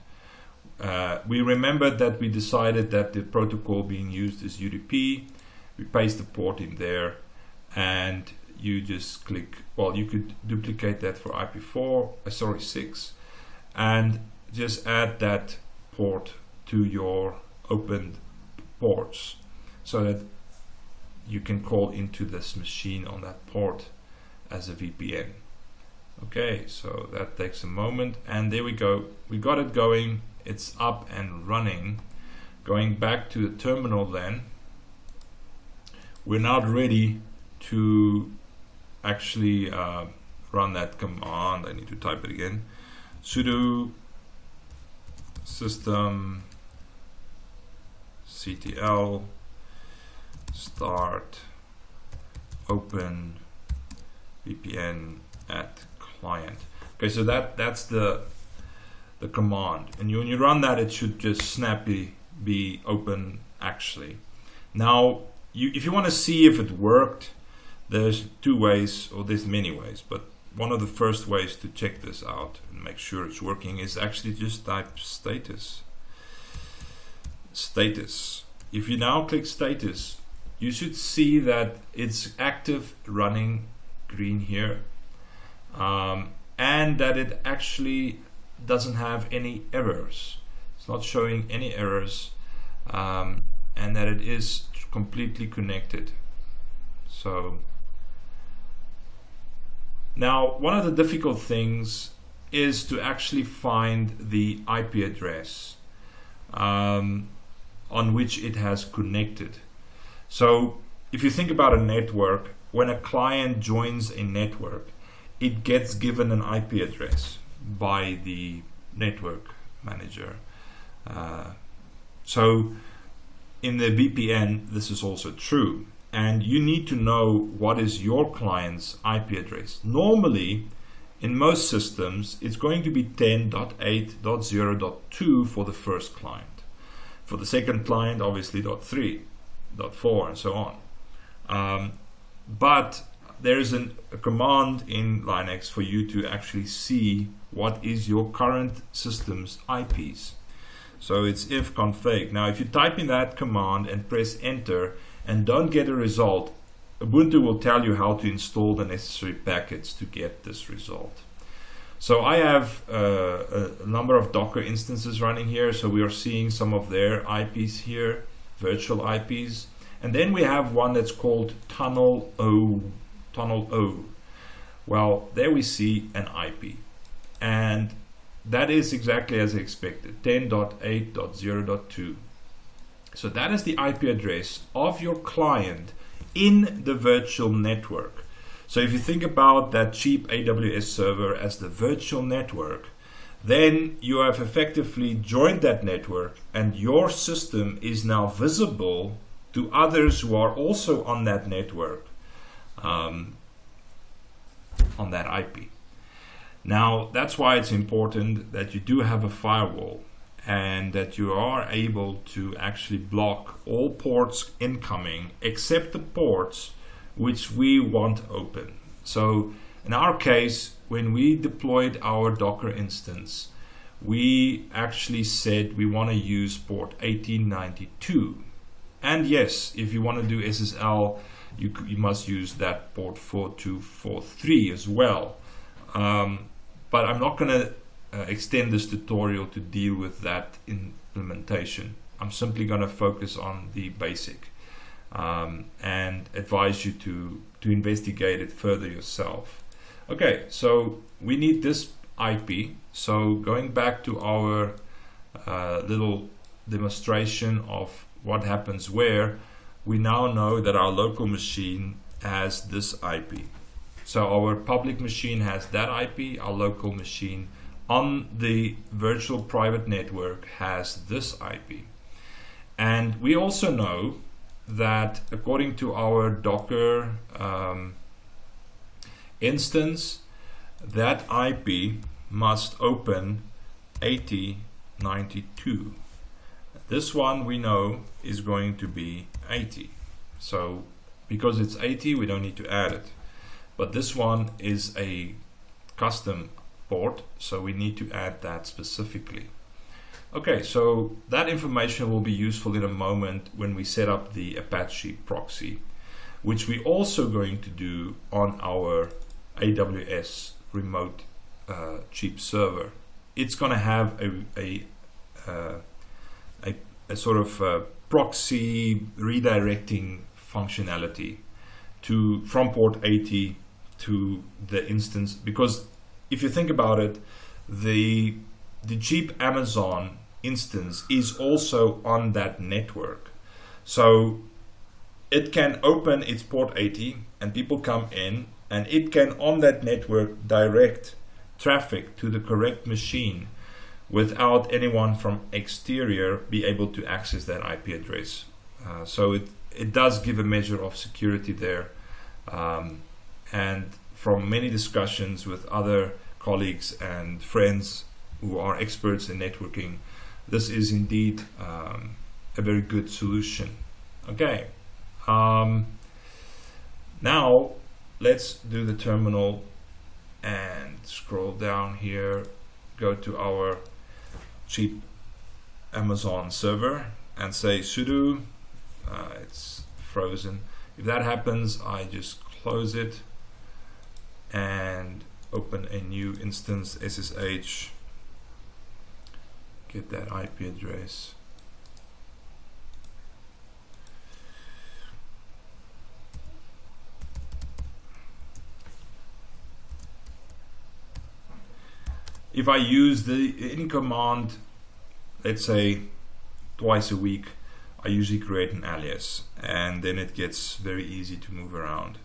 We remembered that we decided that the protocol being used is UDP. We paste the port in there, and you just click, well, you could duplicate that for IP4, 6, and just add that port to your opened ports so that you can call into this machine on that port as a VPN. Okay, so that takes a moment, and there we go. We got it going. It's up and running. Going back to the terminal then, we're now ready to actually run that command. I need to type it again. Sudo system ctl start open VPN at client. Okay, so that's the command, and when you run that, it should just snappy be open actually. Now if you want to see if it worked, there's 2 ways, or there's many ways, but one of the first ways to check this out and make sure it's working is actually just type status. If you now click status, you should see that it's active, running, green here, and that it actually doesn't have any errors. It's not showing any errors, and that it is completely connected. So now one of the difficult things is to actually find the IP address on which it has connected. So if you think about a network, when a client joins a network, it gets given an IP address by the network manager. So in the VPN, this is also true. And you need to know what is your client's IP address. Normally, in most systems, it's going to be 10.8.0.2 for the first client. For the second client, obviously .3, .4, and so on. But there is a command in Linux for you to actually see what is your current system's IPs. So it's ifconfig. Now, if you type in that command and press enter and don't get a result, Ubuntu will tell you how to install the necessary packets to get this result. So I have a number of Docker instances running here. So we are seeing some of their IPs here, virtual IPs. And then we have one that's called Tunnel O. Well, there we see an IP. And that is exactly as expected, 10.8.0.2. So that is the IP address of your client in the virtual network. So if you think about that cheap AWS server as the virtual network, then you have effectively joined that network and your system is now visible to others who are also on that network, on that IP. Now, that's why it's important that you do have a firewall and that you are able to actually block all ports incoming except the ports which we want open. So in our case, when we deployed our Docker instance, we actually said we want to use port 1892. And yes, if you want to do SSL, you must use that port 4243 as well. But I'm not going to extend this tutorial to deal with that implementation. I'm simply going to focus on the basic and advise you to investigate it further yourself. Okay, so we need this IP. So going back to our little demonstration of what happens where, we now know that our local machine has this IP. So our public machine has that IP, our local machine on the virtual private network has this IP. And we also know that according to our Docker instance, that IP must open 8092. This one we know is going to be 80. So because it's 80, we don't need to add it. But this one is a custom port, so we need to add that specifically. Okay, so that information will be useful in a moment when we set up the Apache proxy, which we're also going to do on our AWS remote cheap server. It's going to have a sort of proxy redirecting functionality from port 80 to the instance, because if you think about it, the cheap Amazon instance is also on that network. So it can open its port 80 and people come in, and it can on that network direct traffic to the correct machine without anyone from exterior be able to access that IP address. So it does give a measure of security there. And from many discussions with other colleagues and friends who are experts in networking, this is indeed a very good solution. Okay, now let's do the terminal and scroll down here, go to our cheap Amazon server and say sudo. It's frozen. If that happens, I just close it and open a new instance, SSH, get that IP address. if I use the in command, let's say twice a week, I usually create an alias, and then it gets very easy to move around.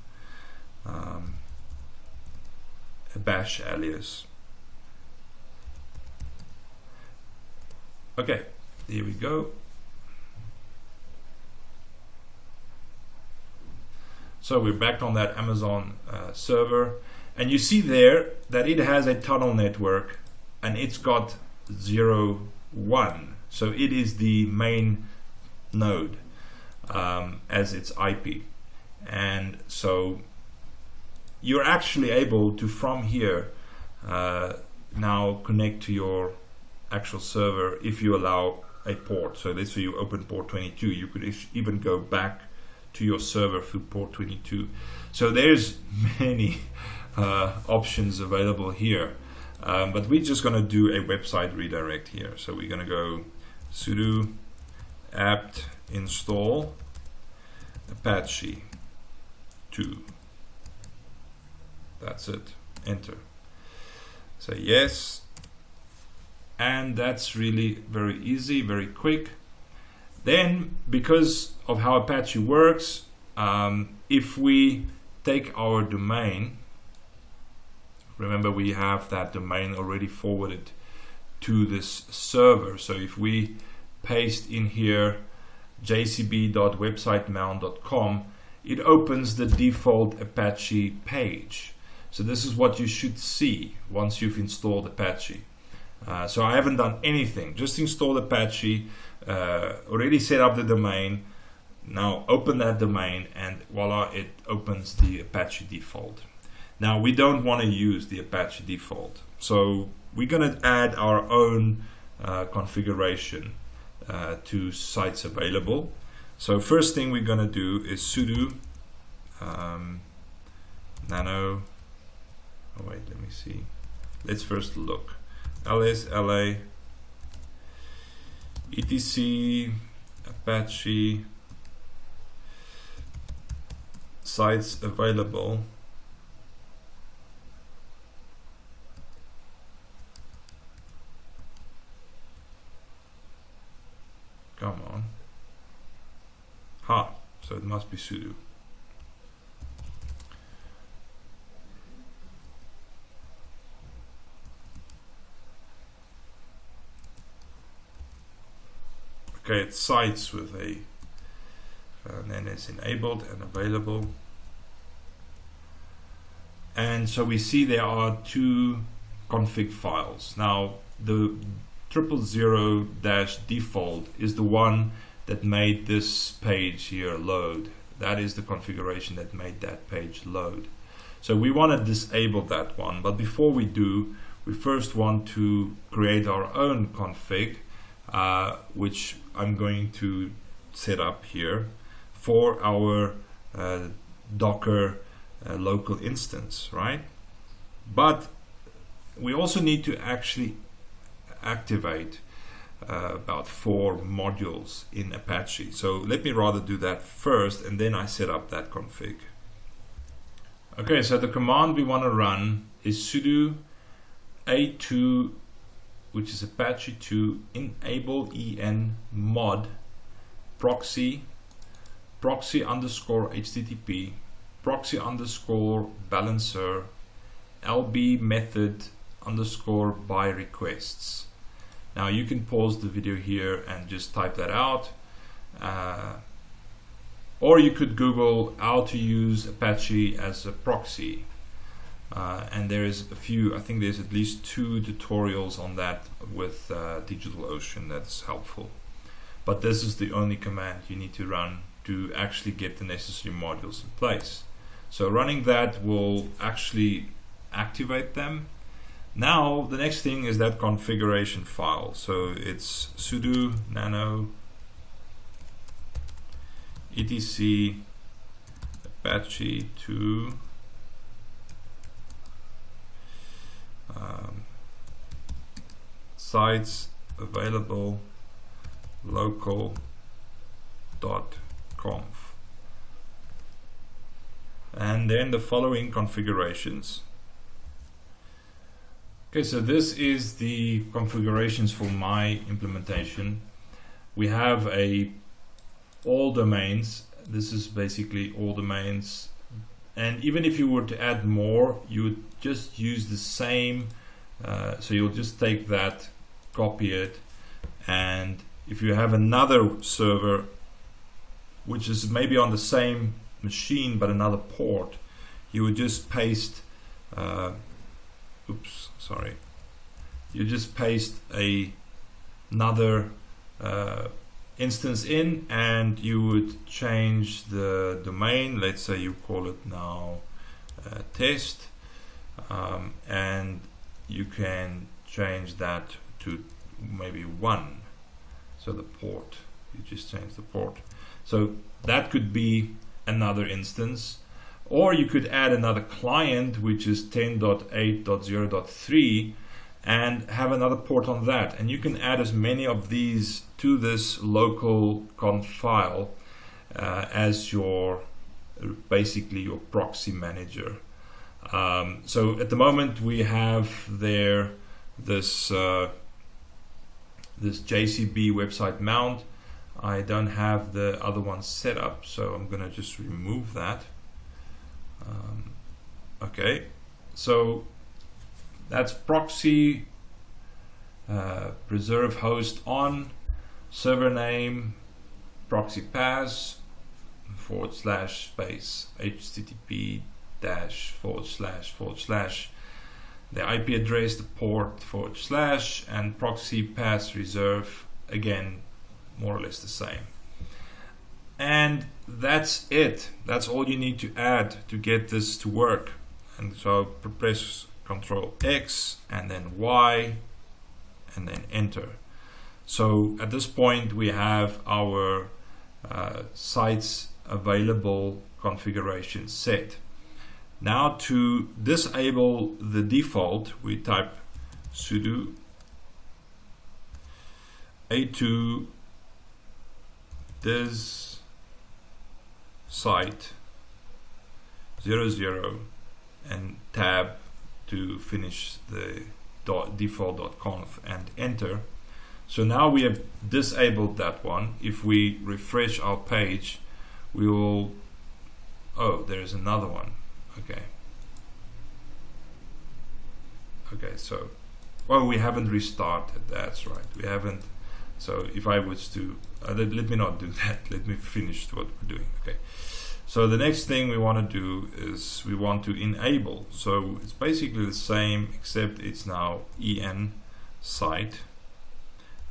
A bash alias. Okay, here we go. So we're back on that Amazon server, and you see there that it has a tunnel network, and it's got 0.1. So it is the main node as its IP, and so you're actually able to from here now connect to your actual server if you allow a port. So let's say you open port 22, you could even go back to your server through port 22. So there's many options available here, but we're just going to do a website redirect here. So we're going to go sudo apt install Apache 2. That's it. Enter. Say yes. And that's really very easy, very quick. Then, because of how Apache works, if we take our domain, remember we have that domain already forwarded to this server. So if we paste in here jcb.websitemount.com, it opens the default Apache page. So this is what you should see once you've installed Apache. So I haven't done anything, just installed Apache, already set up the domain. Now open that domain, and voila, it opens the Apache default. Now we don't want to use the Apache default, so we're going to add our own configuration to sites available. So first thing we're going to do is sudo nano. Oh wait, let me see. Let's first look. ls la etc Apache sites available. Come on. Ha, so it must be sudo. Okay, it sites with a, and then it's enabled and available. And so we see there are two config files. Now the 000-default is the one that made this page here load. That is the configuration that made that page load. So we want to disable that one, but before we do, we first want to create our own config, which I'm going to set up here for our Docker local instance, right? But we also need to actually activate about 4 modules in Apache. So let me rather do that first, and then I set up that config. Okay, so the command we want to run is sudo a2, which is Apache 2 enable en mod proxy underscore http proxy underscore balancer lb method underscore by requests. Now you can pause the video here and just type that out, or you could Google how to use Apache as a proxy, and there is a few, I think there's at least 2 tutorials on that with DigitalOcean that's helpful. But this is the only command you need to run to actually get the necessary modules in place. So running that will actually activate them. Now the next thing is that configuration file. So it's sudo nano etc Apache 2 sites available local.conf, and then the following configurations. Okay, so this is the configurations for my implementation. We have all domains. This is basically all domains. And even if you were to add more, you would just use the same. So you'll just take that, copy it, and if you have another server which is maybe on the same machine but another port, you would just paste you just paste another instance in, and you would change the domain. Let's say you call it now test, and you can change that to maybe 1. So the port, you just change the port. So that could be another instance. Or you could add another client, which is 10.8.0.3, and have another port on that. And you can add as many of these to this local conf file as basically your proxy manager. So at the moment we have there this JCB website mount. I don't have the other one set up, so I'm going to just remove that. Okay, so that's proxy, preserve host on, server name, proxy pass, / space http / the IP address, the port / and proxy pass reserve, again more or less the same. And that's it. That's all you need to add to get this to work. And so press Ctrl X and then Y and then enter. So at this point we have our sites available configuration set. Now to disable the default, we type sudo a2 dis site 00 and tab to finish the default.conf and enter. So now we have disabled that one. If we refresh our page, we will, oh, there's another one. Okay, so, well, we haven't restarted, that's right, we haven't. So if I was to, let me not do that, let me finish what we're doing. Okay, so the next thing we want to do is we want to enable. So it's basically the same, except it's now en site,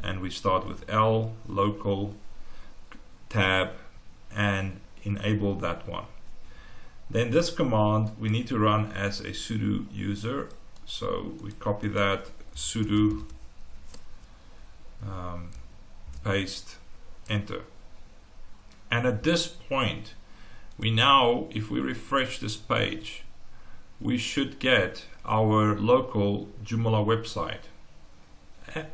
and we start with L, local, tab, and enable that one. Then this command we need to run as a sudo user. So we copy that, sudo, paste, enter. And at this point, we now, if we refresh this page, we should get our local Joomla website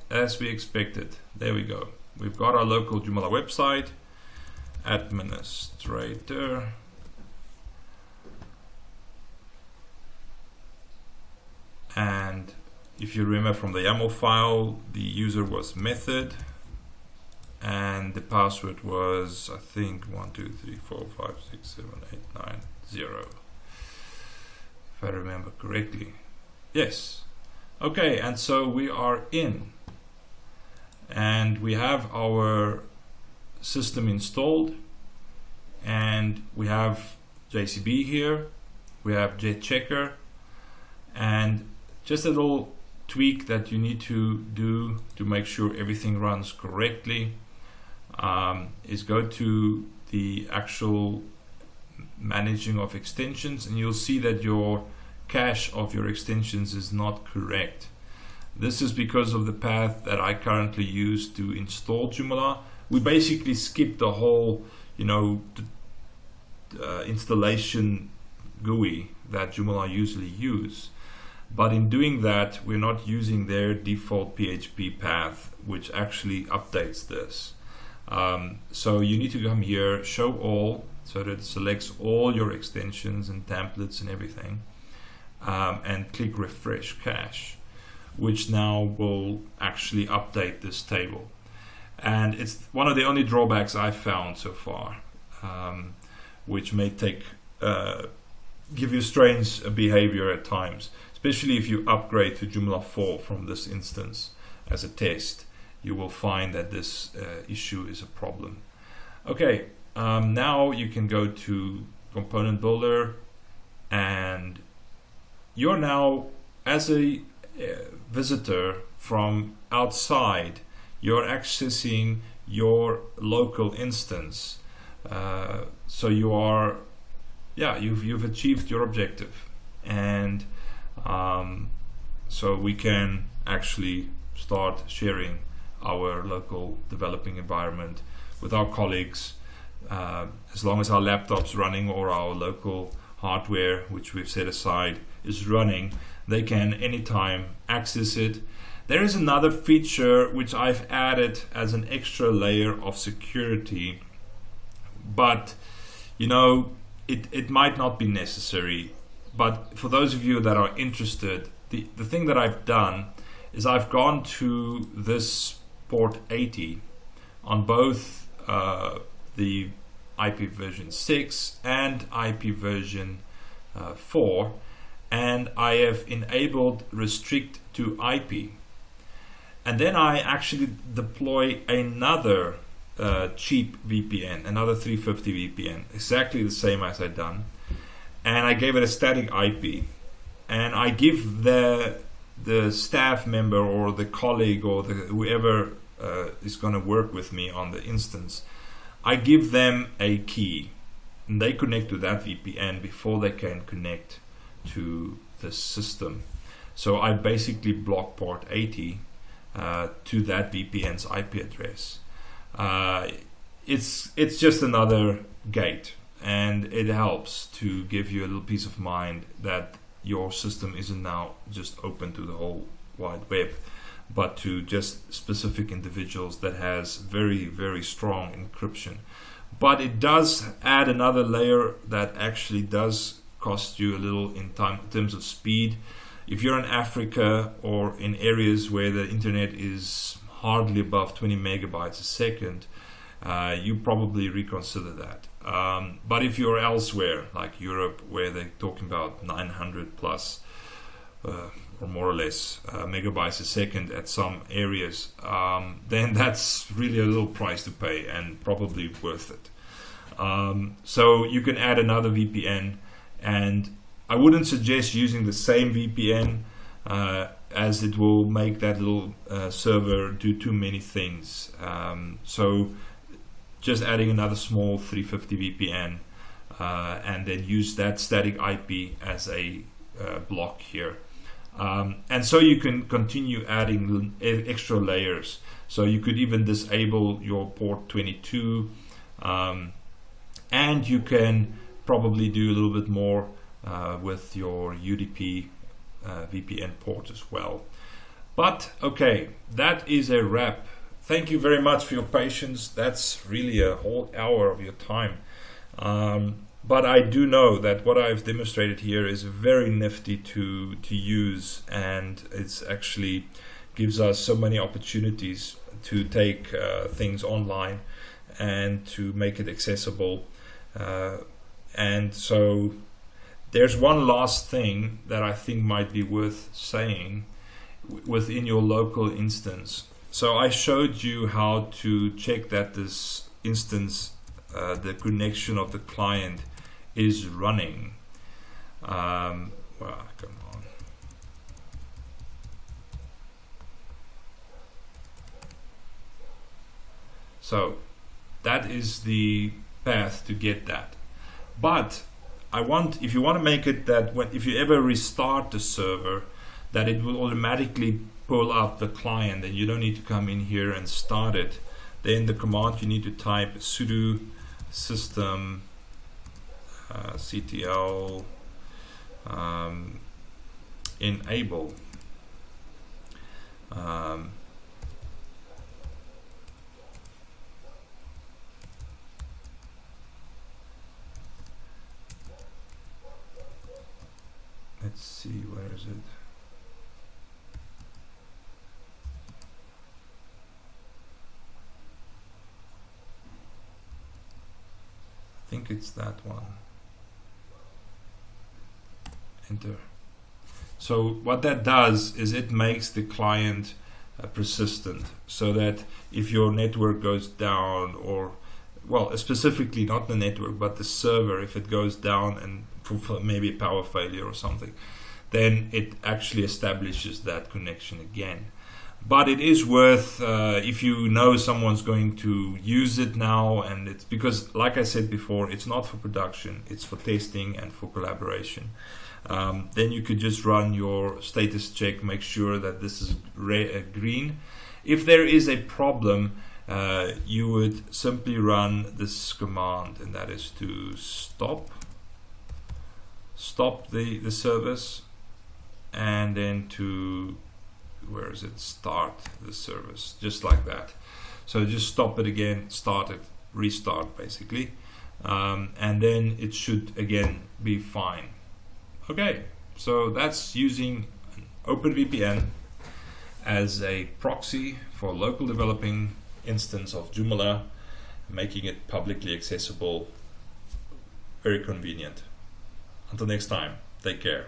as we expected. There we go. We've got our local Joomla website, administrator, and if you remember from the YAML file, the user was method and the password was, I think, 1 2 3 4 5 6 7 8 9 0, if I remember correctly. Yes. Okay, and so we are in and we have our system installed, and we have JCB here, we have JChecker, and just a little tweak that you need to do to make sure everything runs correctly is go to the actual managing of extensions, and you'll see that your cache of your extensions is not correct. This is because of the path that I currently use to install Joomla. We basically skip the whole, installation GUI that Joomla usually use. But in doing that, we're not using their default PHP path, which actually updates this. So you need to come here, show all, so that it selects all your extensions and templates and everything, and click refresh cache. which now will actually update this table. And it's one of the only drawbacks I've found so far, which may give you strange behavior at times, especially if you upgrade to Joomla 4 from this instance as a test. You will find that this issue is a problem. Okay, now you can go to Component Builder, and you're now, as a visitor from outside, you're accessing your local instance. So you are, you've achieved your objective, and so we can actually start sharing our local developing environment with our colleagues, as long as our laptop's running or our local hardware, which we've set aside, is running. They can anytime access it. There is another feature which I've added as an extra layer of security, but it might not be necessary. But for those of you that are interested, the thing that I've done is I've gone to this port 80 on both the IP version 6 and IP version 4, and I have enabled restrict to IP. And then I actually deploy another cheap VPN, another 350 VPN, exactly the same as I've done, and I gave it a static IP, and I give the staff member or the colleague or whoever is going to work with me on the instance, I give them a key, and they connect to that VPN before they can connect to the system. So I basically block port 80 to that VPN's IP address. It's just another gate, and it helps to give you a little peace of mind that your system isn't now just open to the whole wide web, but to just specific individuals that has very, very strong encryption. But it does add another layer that actually does cost you a little in terms of speed. If you're in Africa or in areas where the internet is hardly above 20 megabytes a second, you probably reconsider that. But if you're elsewhere, like Europe, where they're talking about 900 plus, or more or less, megabytes a second at some areas, then that's really a little price to pay and probably worth it. So you can add another VPN, and I wouldn't suggest using the same VPN, as it will make that little server do too many things. So just adding another small 350 VPN, and then use that static IP as a block here. And so you can continue adding extra layers. So you could even disable your port 22, and you can probably do a little bit more with your UDP VPN port as well. But okay, that is a wrap. Thank you very much for your patience. That's really a whole hour of your time. But I do know that what I've demonstrated here is very nifty to use, and it's actually gives us so many opportunities to take things online and to make it accessible. And so there's one last thing that I think might be worth saying within your local instance. So I showed you how to check that this instance, the connection of the client is running. Well, come on. So that is the path to get that. But if you want to make it that if you ever restart the server, that it will automatically pull up the client and you don't need to come in here and start it, then the command you need to type sudo system ctl enable let's see, where is it? think it's that one. Enter. So what that does is it makes the client persistent, so that if your network goes down, or well, specifically not the network but the server, if it goes down and for maybe a power failure or something, then it actually establishes that connection again. But it is worth, if you know someone's going to use it now, and it's because, like I said before, it's not for production, it's for testing and for collaboration. Then you could just run your status check, make sure that this is green. If there is a problem, you would simply run this command, and that is to stop the service, and then to, where is it, start the service, just like that. So just stop it again, start it, restart basically, and then it should again be fine. Okay, so that's using an OpenVPN as a proxy for local developing instance of Joomla, making it publicly accessible. Very convenient. Until next time, take care.